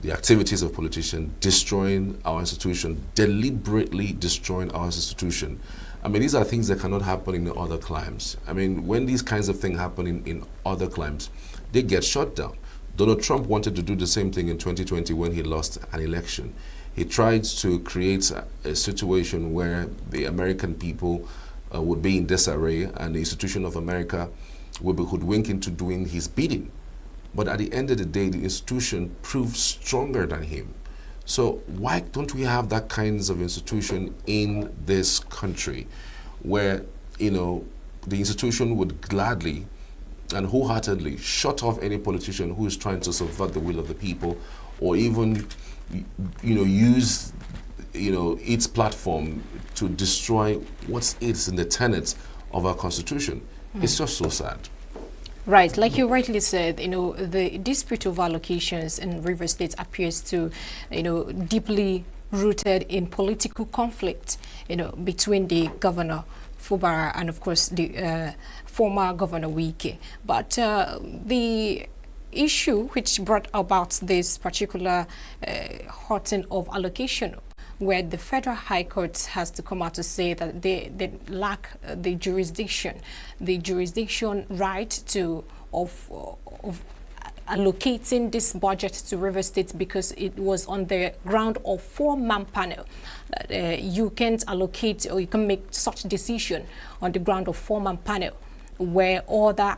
the activities of politicians destroying our institution, deliberately destroying our institution. These are things that cannot happen in other climes. When these kinds of things happen in other climes, they get shut down. Donald Trump wanted to do the same thing in 2020 when he lost an election. He tried to create a situation where the American people would be in disarray and the institution of America would be hoodwinked into doing his bidding. But at the end of the day, the institution proved stronger than him. So why don't we have that kinds of institution in this country where, the institution would gladly and wholeheartedly shut off any politician who is trying to subvert the will of the people, or even, use, its platform to destroy what is in the tenets of our Constitution. It's just so sad. Right, like you rightly said, the dispute over allocations in River State appears to, deeply rooted in political conflict, between the governor Fubara and, of course, the former Governor Wike. But the issue which brought about this particular halting of allocation, where the Federal High Court has to come out to say that they lack the jurisdiction right of allocating this budget to River State, because it was on the ground of 4-man panel. You can't allocate or you can make such decision on the ground of 4-man panel, where all the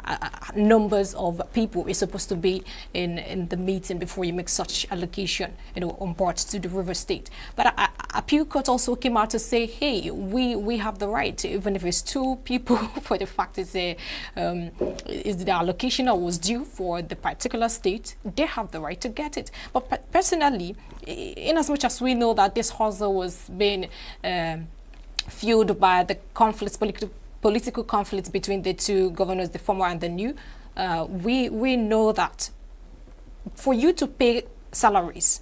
numbers of people is supposed to be in the meeting before you make such allocation, on board to the River State. But appeal court also came out to say, hey, we have the right, even if it's 2 people, for the fact is the allocation that was due for the particular state, they have the right to get it. But personally, in as much as we know that this hustle was being fueled by the conflicts, political conflicts between the 2 governors, the former and the new, we know that for you to pay salaries,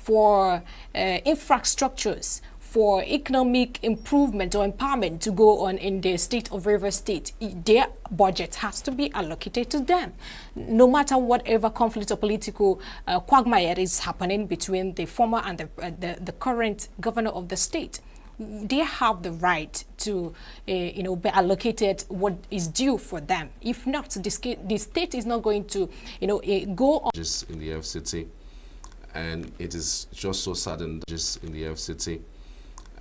for infrastructures, for economic improvement or empowerment to go on in the state of River State, their budget has to be allocated to them. No matter whatever conflict or political quagmire is happening between the former and the current governor of the state, they have the right to, be allocated what is due for them. If not, the state is not going to, go on. Just in the FCT, and it is just so saddened. Just in the FCT,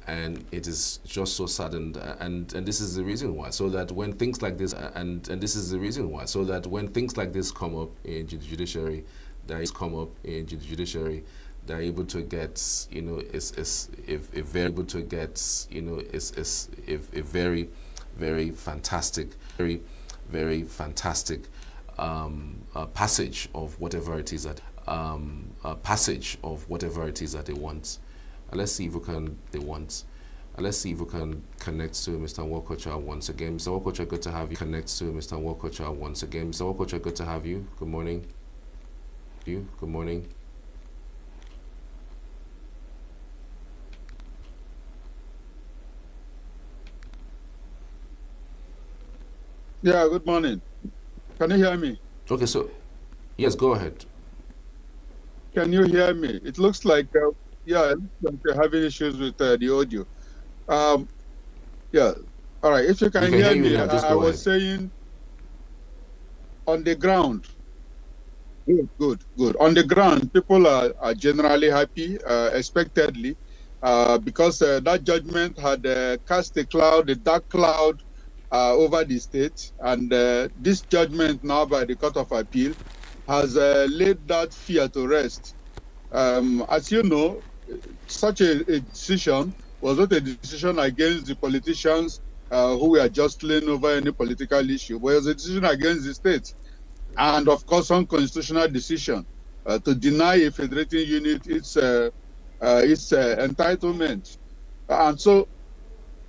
and it is just so saddened. And this is the reason why. So that when things like this, and this is the reason why. So that when things like this come up in the judiciary, they're able to get, a very, very fantastic, very, very fantastic passage of whatever it is that passage of whatever it is that they want. Let's see if we can. Let's see if we can connect to Mr. Wokocha once again. Mr. Wokocha, good to have you. Connect to Mr. Wokocha once again. Mr. Wokocha, good to have you. Good morning. Good morning. Yeah, good morning. Can you hear me? Okay, so yes, go ahead. Can you hear me? It looks like, yeah, it looks like you're having issues with the audio. Yeah, all right. If you can, hear you me, now. Just I go was ahead. saying on the ground. Good. On the ground, people are generally happy, expectedly, because that judgment had cast a dark cloud over the state, and this judgment now by the Court of Appeal has laid that fear to rest. As you know, such a decision was not a decision against the politicians who were jostling over any political issue, but it was a decision against the state. And of course, unconstitutional decision to deny a federating unit its entitlement. And so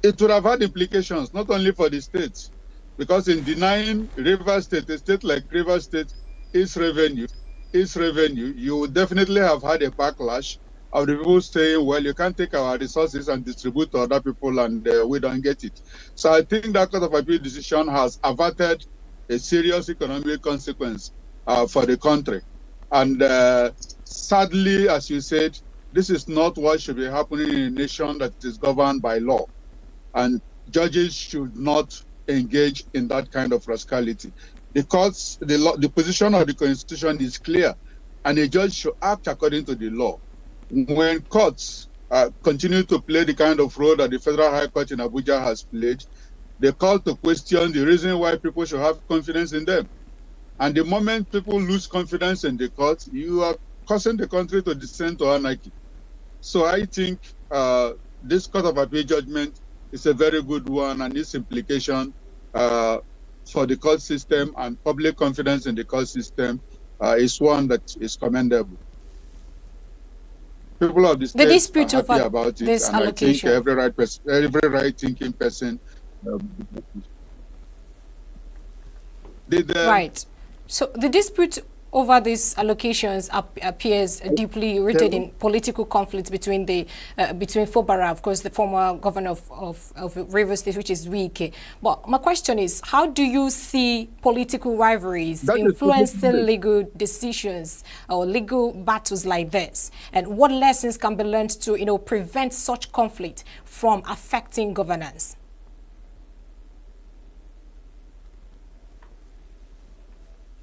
it would have had implications not only for the states, because in denying Rivers State, a state like Rivers State, its revenue, you would definitely have had a backlash of the people saying, well, you can't take our resources and distribute to other people and we don't get it. So I think that Court of Appeal decision has averted a serious economic consequence for the country. And sadly, as you said, this is not what should be happening in a nation that is governed by law. And judges should not engage in that kind of rascality. Because the position of the Constitution is clear, and a judge should act according to the law. When courts continue to play the kind of role that the Federal High Court in Abuja has played, they call to question the reason why people should have confidence in them. And the moment people lose confidence in the court, you are causing the country to descend to anarchy. So I think this Court of Appeal judgment is a very good one, and its implication for the court system and public confidence in the court system is one that is commendable. People of the state are happy about it, and I think every right-thinking person. Right. So the dispute over these allocations appears deeply rooted in political conflicts between between Fobara, of course, the former governor of Rivers State, which is Wike. But my question is, how do you see political rivalries influencing legal decisions or legal battles like this? And what lessons can be learned to, prevent such conflict from affecting governance?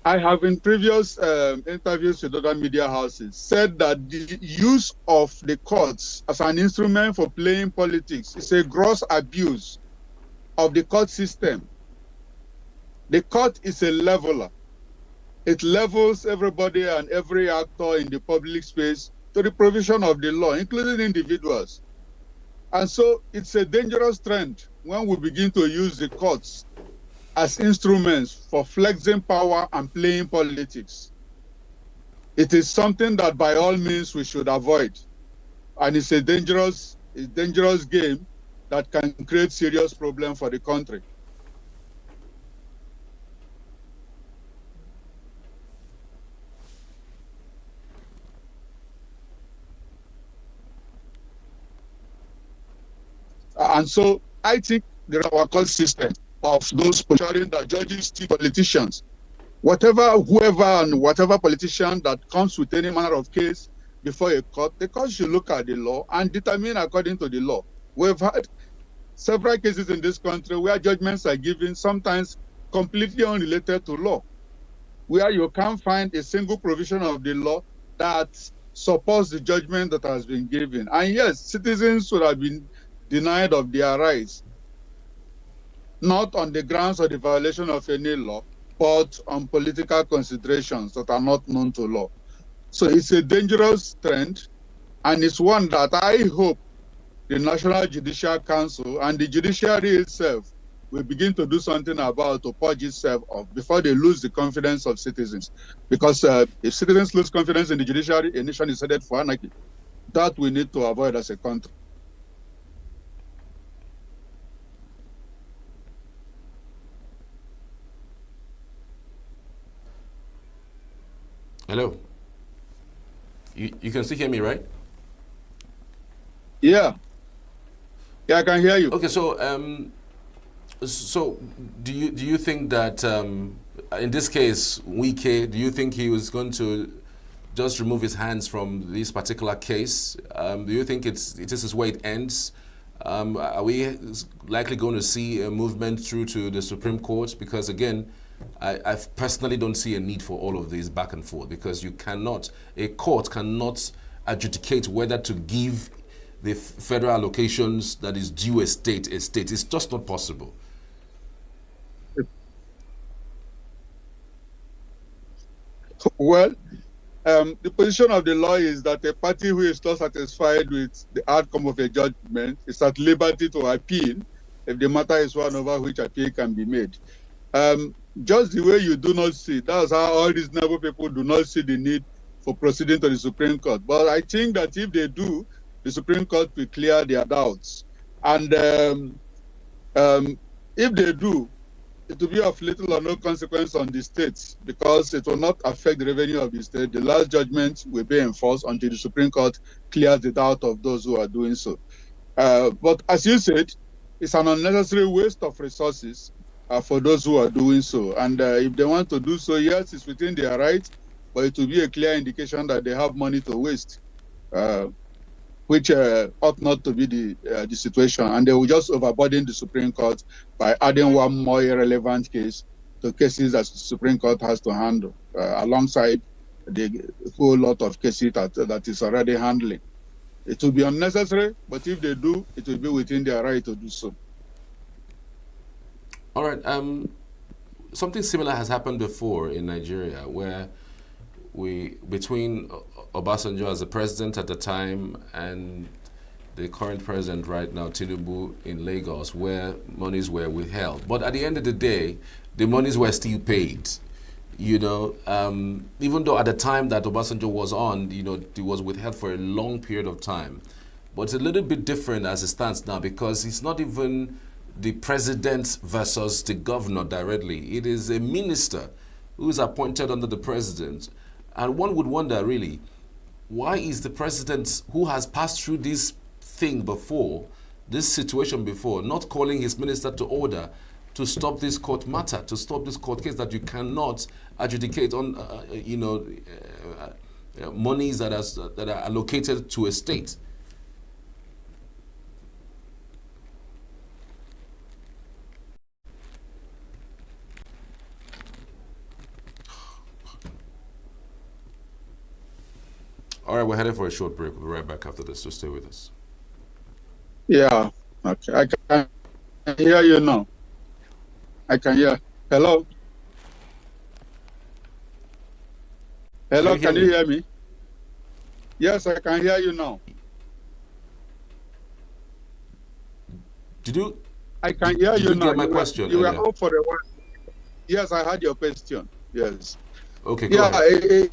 I have in previous interviews with other media houses said that the use of the courts as an instrument for playing politics is a gross abuse of the court system. The court is a leveler. It levels everybody and every actor in the public space to the provision of the law, including individuals. And so it's a dangerous trend when we begin to use the courts as instruments for flexing power and playing politics. It is something that by all means we should avoid. And it's a dangerous game that can create serious problems for the country. And so I think our court system of those ensuring that judges, politicians, whoever and whatever politician that comes with any manner of case before a court, the court should look at the law and determine according to the law. We've had several cases in this country where judgments are given, sometimes completely unrelated to law, where you can't find a single provision of the law that supports the judgment that has been given. And yes, citizens would have been denied of their rights, not on the grounds of the violation of any law, but on political considerations that are not known to law. So it's a dangerous trend, and it's one that I hope the National Judicial Council and the judiciary itself will begin to do something about to purge itself off before they lose the confidence of citizens. Because if citizens lose confidence in the judiciary, a nation is headed for anarchy. That we need to avoid as a country. Hello. You can still hear me, right? Yeah. Yeah, I can hear you. Okay, so so do you think that in this case, Wike, do you think he was going to just remove his hands from this particular case? Do you think this is where it ends? Are we likely going to see a movement through to the Supreme Court? Because again, I personally don't see a need for all of this back and forth, because a court cannot adjudicate whether to give the federal allocations that is due a state. It's just not possible. Well, the position of the law is that a party who is not satisfied with the outcome of a judgment is at liberty to appeal if the matter is one over which appeal can be made. Just the way you do not see, that's how all reasonable people do not see the need for proceeding to the Supreme Court. But I think that if they do, the Supreme Court will clear their doubts. And if they do, it will be of little or no consequence on the states, because it will not affect the revenue of the state. The last judgment will be enforced until the Supreme Court clears the doubt of those who are doing so. But as you said, it's an unnecessary waste of resources for those who are doing so. And if they want to do so, yes, it's within their right, but it will be a clear indication that they have money to waste, which ought not to be the situation. And they will just overburden the Supreme Court by adding one more irrelevant case to cases that the Supreme Court has to handle, alongside the whole lot of cases that is already handling. It will be unnecessary, but if they do, it will be within their right to do so. All right. Something similar has happened before in Nigeria, where between Obasanjo as the president at the time and the current president right now, Tinubu, in Lagos, where monies were withheld. But at the end of the day, the monies were still paid. Even though at the time that Obasanjo was on, it was withheld for a long period of time. But it's a little bit different as it stands now, because it's not even the president versus the governor directly. It is a minister who is appointed under the president. And one would wonder, really, why is the president, who has passed through this thing before, this situation before, not calling his minister to order to stop this court matter, to stop this court case that you cannot adjudicate on, monies that are allocated to a state? All right, we're headed for a short break. We'll be right back after this, so stay with us. Yeah, okay. I can hear you now. I can hear. Hello? Hello, can you hear me? Yes, I can hear you now. I can hear you now. Get my question? You were up for the one. Yes, I had your question. Yes. Okay, go ahead.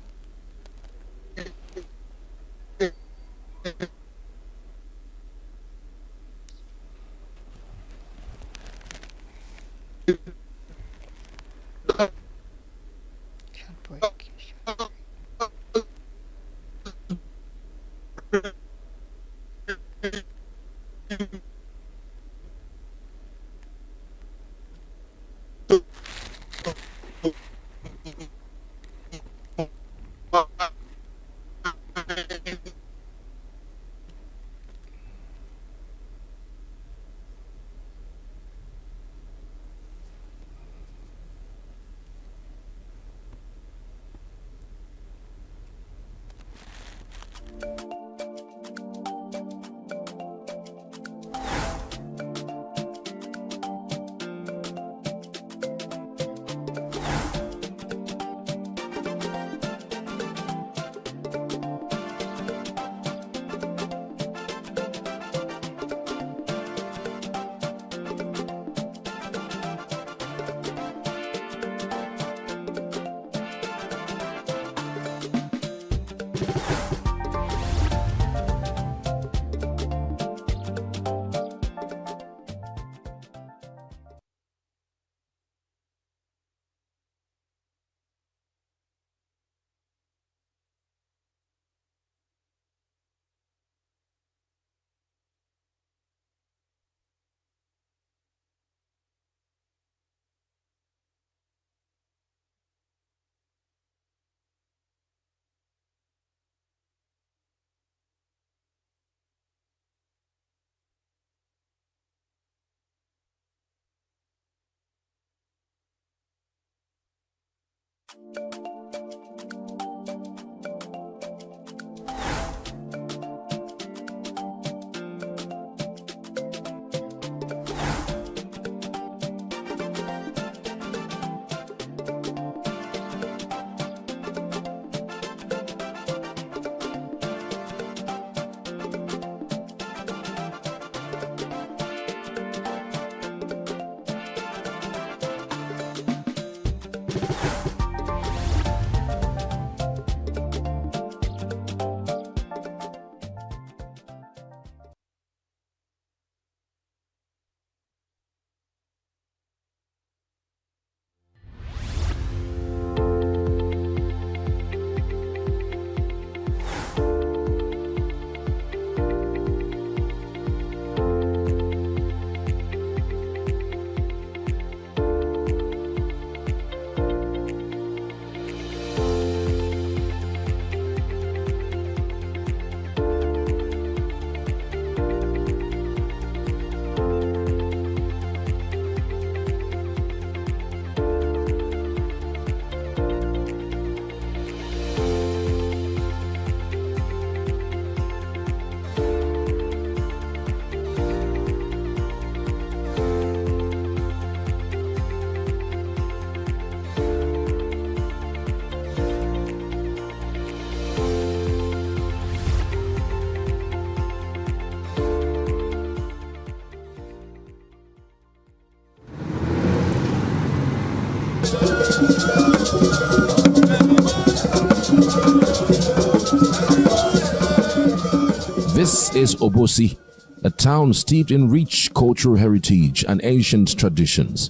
This is Obosi, a town steeped in rich cultural heritage and ancient traditions.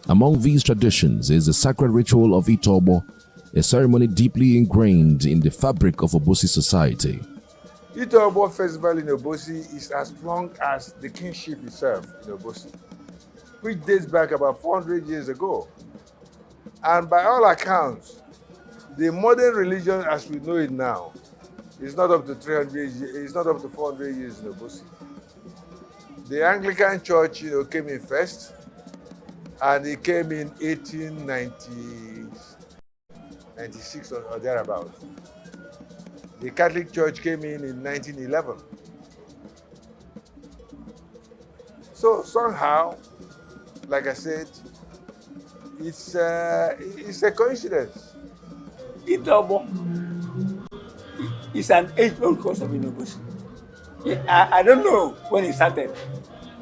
Among these traditions is the sacred ritual of Itobo, a ceremony deeply ingrained in the fabric of Obosi society. Itobo festival in Obosi is as long as the kingship itself in Obosi, which dates back about 400 years ago. And by all accounts, the modern religion as we know it now is not up to 300 years, it's not up to 400 years in Obosi. The Anglican Church, came in first, and it came in 1896 or thereabouts. The Catholic Church came in 1911. So somehow, like I said, it's a coincidence. Itobo is an age-old custom in Obosi. I don't know when it started,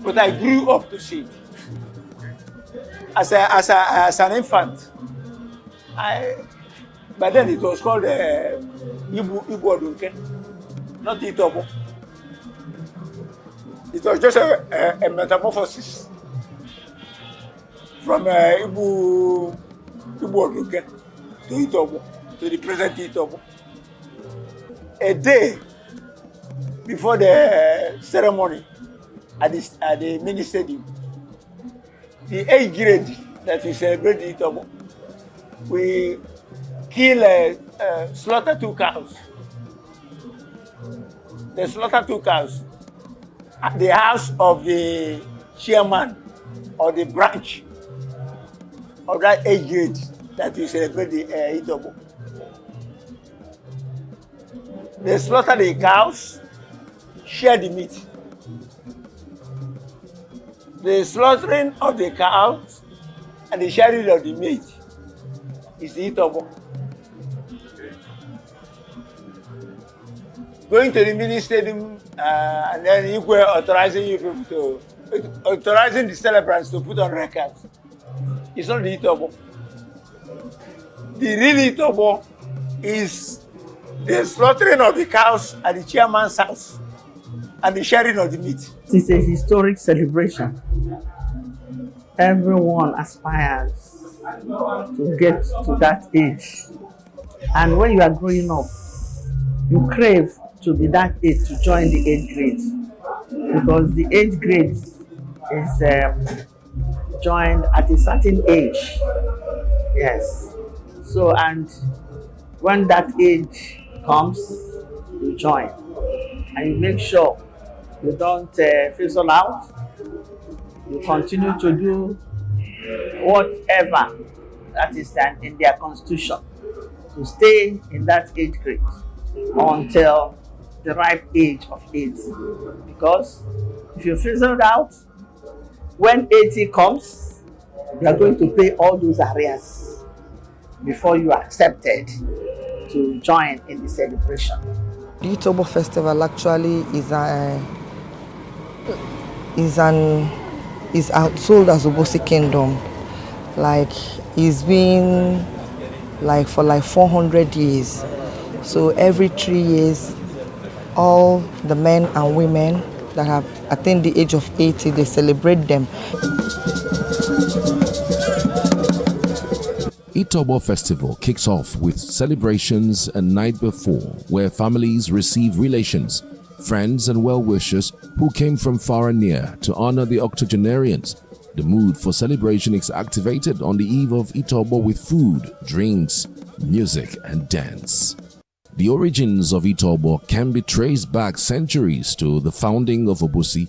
but I grew up to see it. As an infant, but then it was called Ibu Odunke, not Itobo. It was just a metamorphosis from Ibu Odunke to Itobo, to the present Itobo. A day before the ceremony at the mini stadium, the 8th grade that we celebrate in Itobo, we slaughter 2 cows. They slaughter 2 cows at the house of the chairman or the branch of that 8th grade that we celebrate in Itobo. They slaughter the cows, share the meat. The slaughtering of the cows and the sharing of the meat is the Itobo. Going to the mini stadium and then Igwe authorizing the celebrants to put on records. It's not the Itobo. The real Itobo is the slaughtering of the cows at the chairman's house and the sharing of the meat. It's a historic celebration. Everyone aspires to get to that age. And when you are growing up, you crave to be that age to join the 8th grade. Because the 8th grade is joined at a certain age. Yes. So, and when that age comes, you join. And you make sure you don't fizzle out. You continue to do whatever that is in their constitution. to stay in that age grade until the ripe age of 80. Because if you fizzled out, when 80 comes, you are going to pay all those arrears before you are accepted to join in the celebration. The Itobo festival actually is outsold as Obosi Kingdom. Like it's been like for like 400 years. So every 3 years, all the men and women that have attained the age of 80, they celebrate them. Itobo Festival kicks off with celebrations a night before, where families receive relations, friends and well-wishers who came from far and near to honor the octogenarians. The mood for celebration is activated on the eve of Itobo with food, drinks, music and dance. The origins of Itobo can be traced back centuries to the founding of Obosi.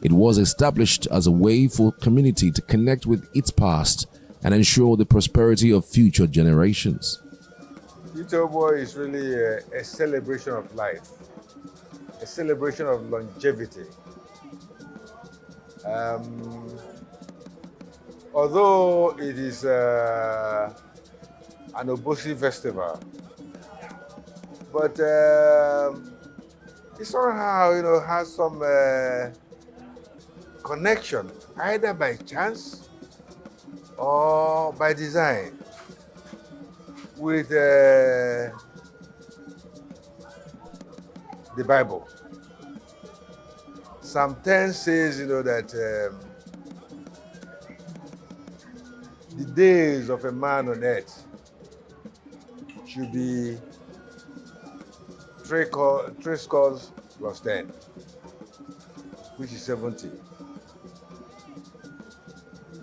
It was established as a way for community to connect with its past and ensure the prosperity of future generations. Itobo is really a celebration of life, a celebration of longevity. Although it is an Obosi festival, but it somehow, has some connection, either by chance or by design, with the Bible. Psalm 10 says, that the days of a man on earth should be 3 scores plus 10, which is 70.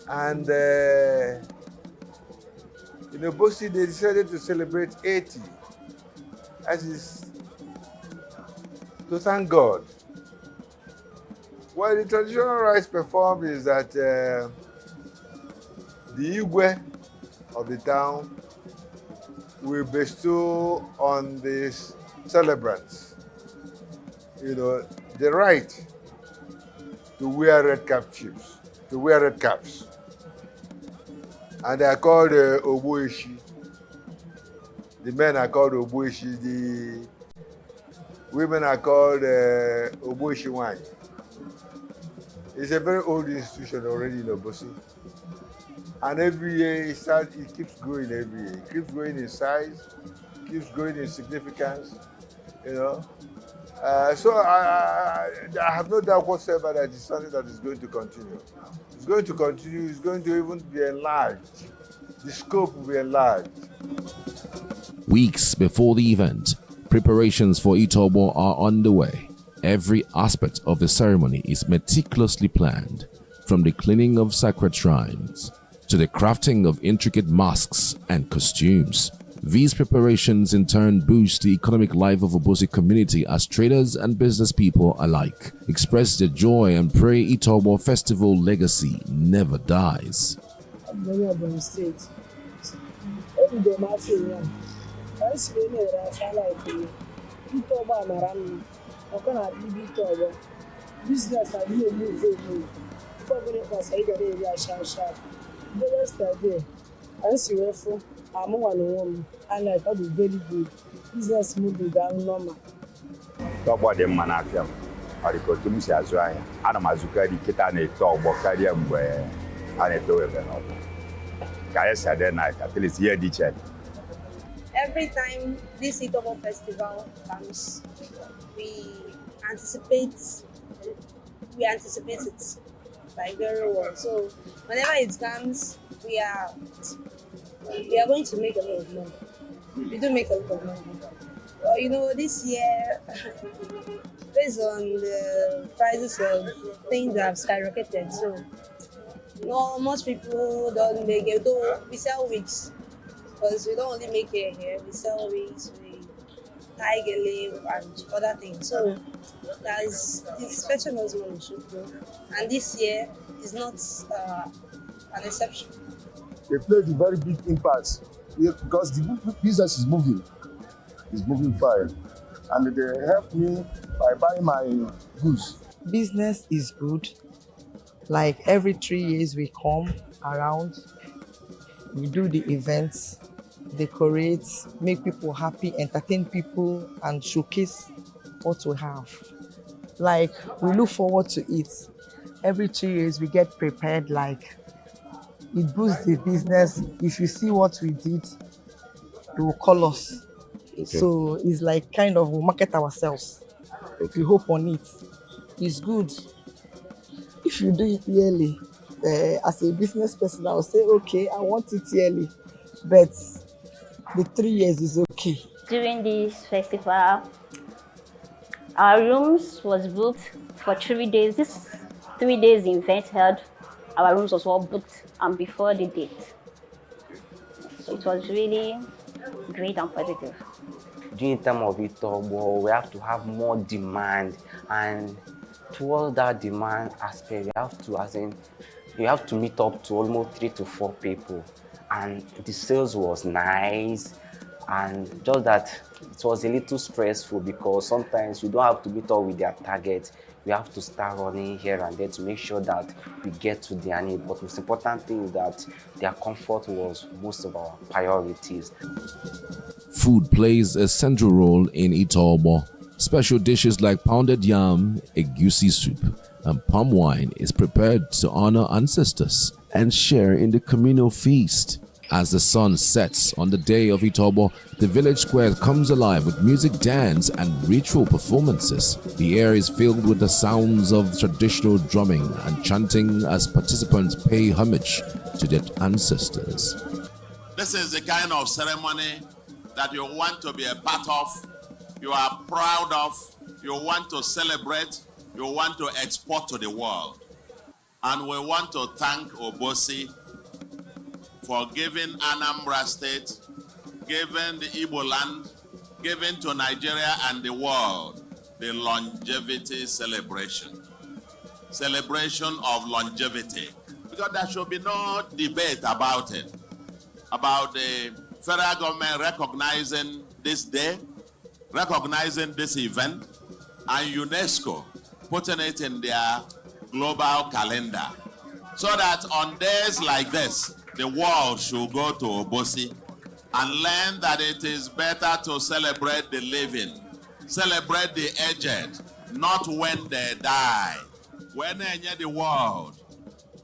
And in Obosi, they decided to celebrate 80, as is to thank God. Well, the traditional rites performed is that the ENUGU of the town will bestow on the celebrants, the right to wear red caps. And they are called Oboishi. The men are called Oboishi. The women are called Oboishi Wine. It's a very old institution already in Obosi. And every year it keeps growing every year. It keeps growing in size, keeps growing in significance, So I have no doubt whatsoever that it's something that is going to continue. It's going to continue, it's going to even be enlarged. The scope will be enlarged. Weeks before the event, preparations for Itobo are underway. Every aspect of the ceremony is meticulously planned, from the cleaning of sacred shrines to the crafting of intricate masks and costumes. These preparations in turn boost the economic life of Obosi community as traders and business people alike express their joy and pray Itobo festival legacy never dies. Business na be move. Probably was I get area sharp. The yesterday, I see where from I'm one and like that is very good. Business moving down normal. Talk about them manafia. I go to Miss Azraya. Anamazuka di Kitane talk about Kadiam where I do it. Kaya Saturday night, at least here the chat. Every time this Itobo festival comes, we anticipate it like very well. So whenever it comes, we are going to make a lot of money. We do make a lot of money. This year, based on the prices of things that have skyrocketed, so most people don't make it. Though we sell wigs, because we don't only make hair here. We sell wigs, we tie gele and other things. So it's fetching us money, and this year is not an exception. They played a very big impact because the business is moving. It's moving fine. And they help me by buying my goods. Business is good. Like every 3 years we come around, we do the events, decorate, make people happy, entertain people, and showcase what we have. Like we look forward to it. Every 3 years we get prepared, like it boosts the business. If you see what we did, they will call us. Okay. So it's like kind of we market ourselves. We hope on it. It's good. If you do it yearly, as a business person, I will say, okay, I want it yearly. But the 3 years is okay. During this festival, our rooms was booked for 3 days. This 3 days event held, our rooms was all booked and before the date. So it was really great and positive. During the time of Itobo, we have to have more demand, and towards that demand aspect, you have to meet up to almost 3 to 4 people, and the sales was nice, and just that it was a little stressful because sometimes you don't have to meet up with their target. We have to start running here and there to make sure that we get to their need. But the most important thing is that their comfort was most of our priorities. Food plays a central role in Itobo. Special dishes like pounded yam, egusi soup, and palm wine is prepared to honor ancestors and share in the communal feast. As the sun sets on the day of Itobo, the village square comes alive with music, dance, and ritual performances. The air is filled with the sounds of traditional drumming and chanting as participants pay homage to their ancestors. This is the kind of ceremony that you want to be a part of, you are proud of, you want to celebrate, you want to export to the world. And we want to thank Obosi for giving Anambra State, giving the Igbo land, giving to Nigeria and the world the longevity celebration. Celebration of longevity. Because there should be no debate about it. About the federal government recognizing this day, recognizing this event, and UNESCO putting it in their global calendar. So that on days like this, the world should go to Obosi and learn that it is better to celebrate the living, celebrate the aged, not when they die. When they near the world,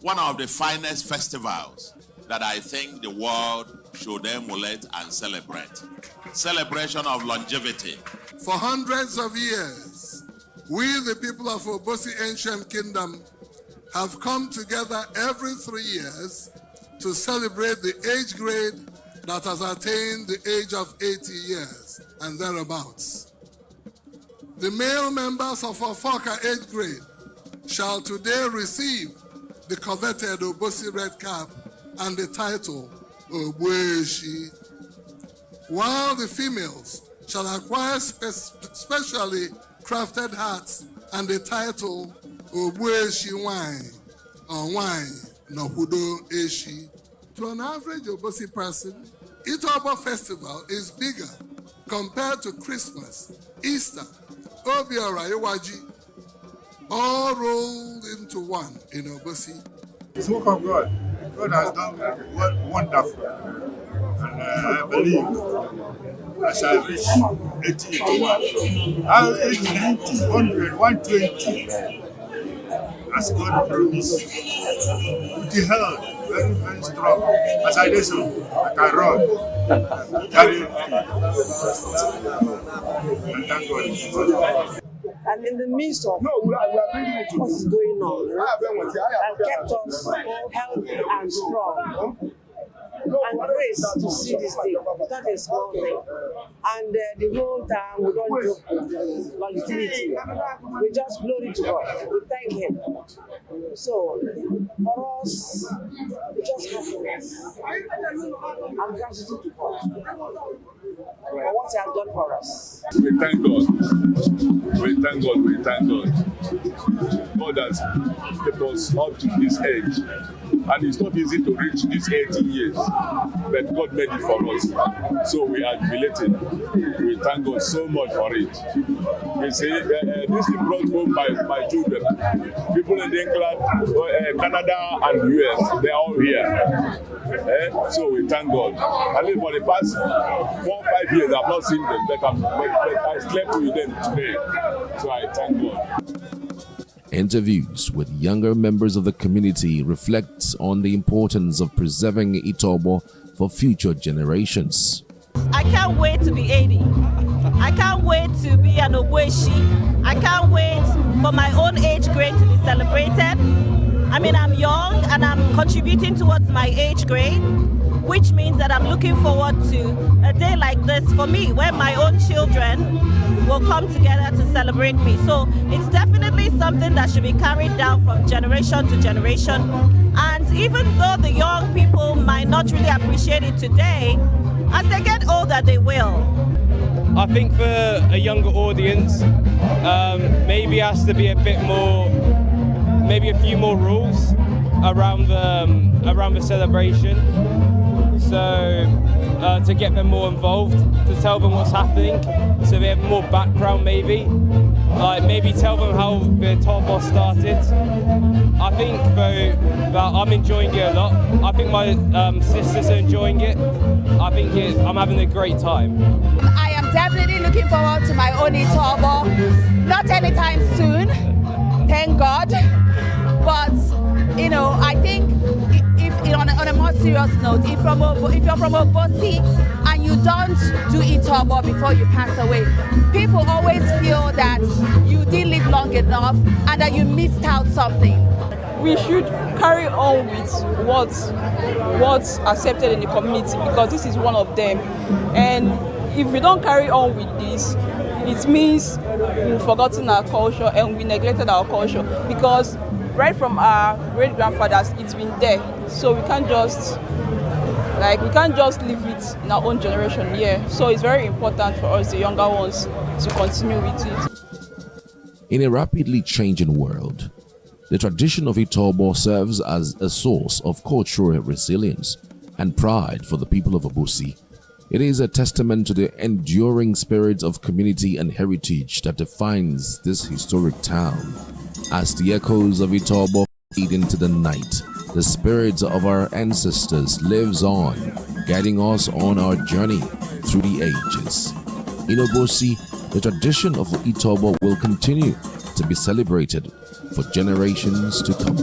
one of the finest festivals that I think the world should emulate and celebrate. Celebration of longevity. For hundreds of years, we, the people of Obosi Ancient Kingdom, have come together every 3 years to celebrate the age grade that has attained the age of 80 years and thereabouts. The male members of our Foka age grade shall today receive the coveted Obosi red cap and the title Ogbueshi, while the females shall acquire specially crafted hats and the title Ogbueshi wine or wine Nohudo Eshi. To an average Obosi person, Itobo Festival is bigger compared to Christmas, Easter, Obiora Iwaji, all rolled into one in Obosi. It's work of God. God has done wonderful. And I believe as I reach 80, 81, I'll reach 90, 100, 120. As God promised. With the health, very, very strong. As I do so, I can run, carry and thank God. And in the midst of what is going on, and kept us healthy and strong. And grace to see this day. That is small thing. And the whole time we don't do longevity. We just glory to God. We thank Him. So for us, we just happiness and gratitude to God for what He has done for us. We thank God. We thank God. We thank God. God God has kept us up to this age. And it's not easy to reach these 18 years, but God made it for us. So we are jubilating. We thank God so much for it. You see, this is brought home by my children. People in England, Canada, and US, they're all here. So we thank God. I mean, for the past 4 or 5 years, I've not seen them, but I slept with them today. So I thank God. Interviews with younger members of the community reflect on the importance of preserving Itobo for future generations. I can't wait to be 80. I can't wait to be an Ogweshi. I can't wait for my own age grade to be celebrated. I mean, I'm young and I'm contributing towards my age grade, which means that I'm looking forward to a day like this for me, where my own children will come together to celebrate me. So it's definitely something that should be carried down from generation to generation. And even though the young people might not really appreciate it today, as they get older, they will. I think for a younger audience, maybe has to be a bit more, maybe a few more rules around the celebration. So to get them more involved, to tell them what's happening, so they have more background maybe. Like maybe tell them how the Itobo started. I think though that I'm enjoying it a lot. I think my sisters are enjoying it. I think I'm having a great time. I am definitely looking forward to my own Itobo. Not anytime soon, thank God. But you know, I think on a more serious note, if you're from Obosi and you don't do Itobo before you pass away, people always feel that you didn't live long enough and that you missed out something. We should carry on with what's accepted in the community, because this is one of them. And if we don't carry on with this, it means we've forgotten our culture and we neglected our culture, because right from our great-grandfathers, it's been there. So we can't just leave it in our own generation here. So it's very important for us, the younger ones, to continue with it. In a rapidly changing world, the tradition of Itobo serves as a source of cultural resilience and pride for the people of Obosi. It is a testament to the enduring spirit of community and heritage that defines this historic town. As the echoes of Itobo fade into the night, the spirit of our ancestors lives on, guiding us on our journey through the ages. In Obosi, the tradition of Itobo will continue to be celebrated for generations to come.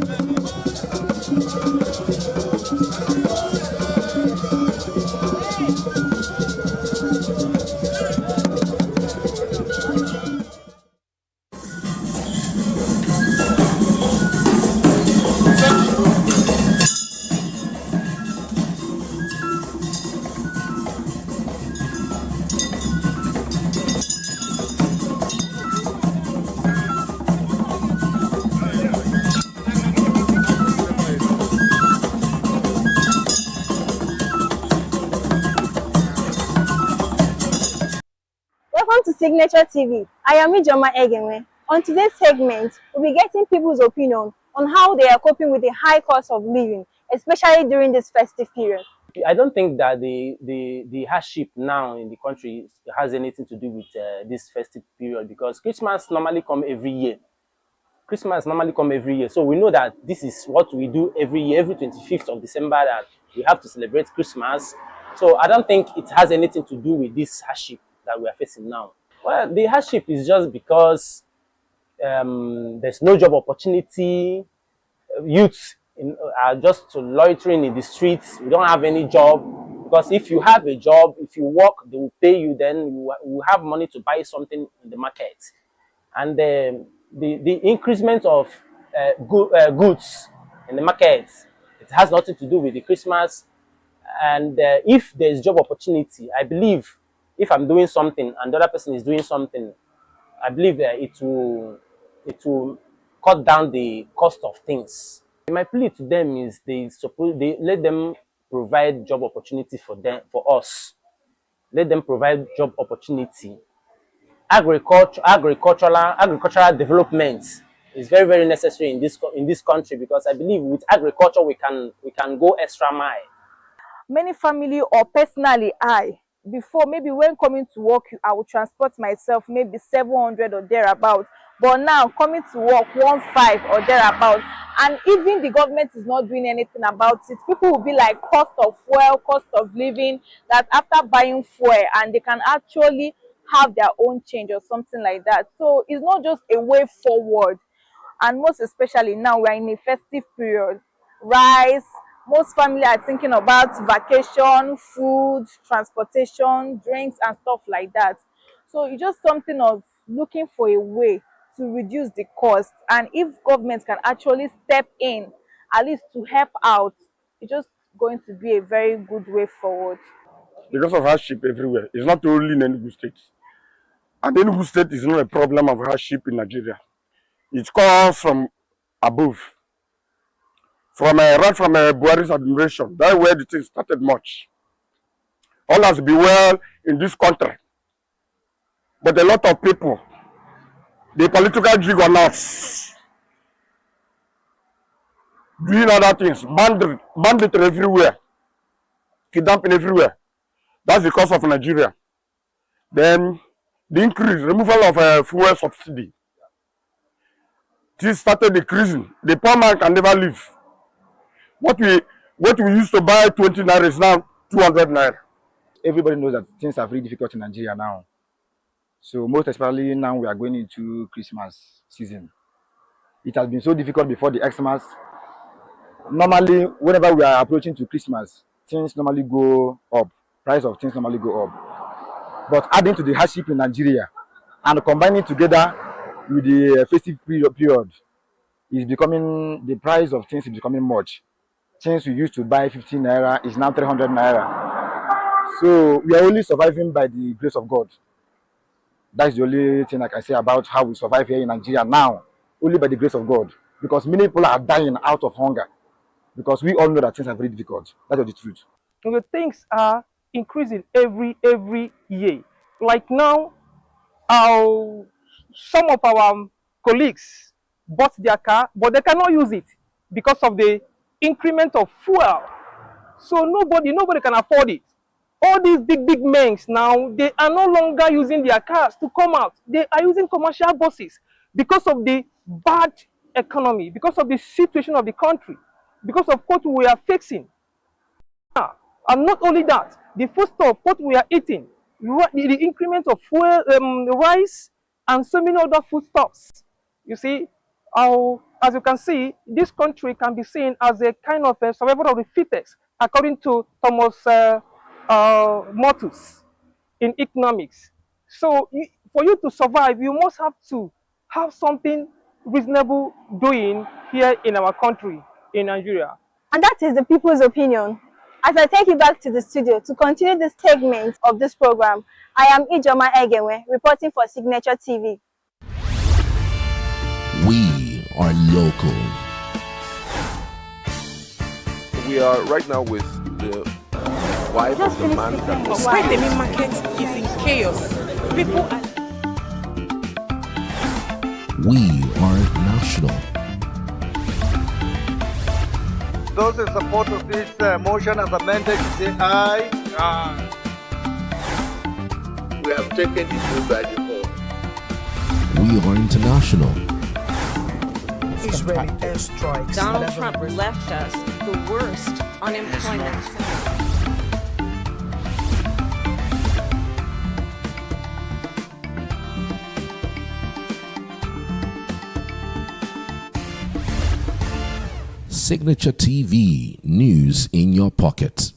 Welcome to Signature TV. I am Ijoma Egenwe. On today's segment, we'll be getting people's opinion on how they are coping with the high cost of living, especially during this festive period. I don't think that the hardship now in the country has anything to do with this festive period, because Christmas normally come every year. So we know that this is what we do every year, every 25th of December, that we have to celebrate Christmas. So I don't think it has anything to do with this hardship that we are facing now. Well, the hardship is just because there's no job opportunity. Youths are just loitering in the streets. We don't have any job, because if you have a job, if you work, they will pay you, then you will have money to buy something in the market. And the increasement of goods in the market, it has nothing to do with the Christmas. And if there's job opportunity, I believe if I'm doing something and the other person is doing something, I believe that it will cut down the cost of things. My plea to them is they let them provide job opportunity for us. Let them provide job opportunity. Agricultural development is very, very necessary in this country, because I believe with agriculture we can go extra mile. Many family or personally before, maybe when coming to work I would transport myself maybe 700 or thereabout, but now coming to work 1500 or thereabout, and even the government is not doing anything about it. People will be like cost of fuel, cost of living, that after buying fuel and they can actually have their own change or something like that. So it's not just a way forward, and most especially now we're in a festive period. Rice, most families are thinking about vacation, food, transportation, drinks and stuff like that. So it's just something of looking for a way to reduce the cost, and if government can actually step in at least to help out, it's just going to be a very good way forward. Because of hardship everywhere. It's not only in ENUGU state. And ENUGU state is not a problem of hardship in Nigeria. It comes from above. Right from Buhari's administration. That's where the thing started much. All has been well in this country. But a lot of people, the political juggernauts, doing other things, banditry everywhere, kidnapping everywhere. That's the cause of Nigeria. Then the removal of fuel subsidy. This started decreasing. The poor man can never live. What we used to buy 20 naira is now 200 naira. Everybody knows that things are very difficult in Nigeria now. So most especially now we are going into Christmas season. It has been so difficult before the Xmas. Normally, whenever we are approaching to Christmas, things normally go up. Price of things normally go up. But adding to the hardship in Nigeria and combining together with the festive period is becoming, the price of things is becoming much. Things we used to buy 15 naira is now 300 naira. So we are only surviving by the grace of God. That's the only thing I can say about how we survive here in Nigeria now. Only by the grace of God. Because many people are dying out of hunger. Because we all know that things are very difficult. That is the truth. The things are increasing every year. Like now, some of our colleagues bought their car, but they cannot use it because of the increment of fuel. So nobody can afford it. All these big men now, they are no longer using their cars to come out. They are using commercial buses because of the bad economy, because of the situation of the country, because of what we are facing. And not only that, the food stuff, what we are eating, the increment of fuel, rice, and so many other foodstuffs. You see, as you can see, this country can be seen as a kind of a survival of the fittest, according to Thomas Malthus in economics. So, for you to survive, you must have to have something reasonable doing here in our country, in Nigeria. And that is the people's opinion. As I take you back to the studio to continue this segment of this program, I am Ijoma Egenwe, reporting for Signature TV. We are local. We are right now with the wife of the man that was Why the main market is in chaos. People are... We are national. Those in support of this motion as amended, say aye. Aye. We have taken the vote by default. We are international. Israeli airstrikes. Donald Trump left us the worst unemployment. Signature TV, news in your pocket.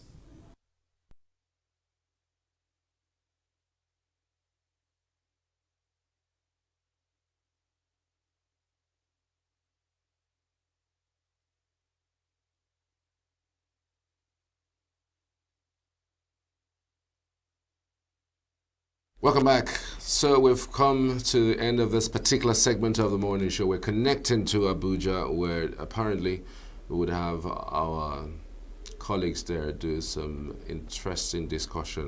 Welcome back. So we've come to the end of this particular segment of the morning show. We're connecting to Abuja, where apparently we would have our colleagues there do some interesting discussion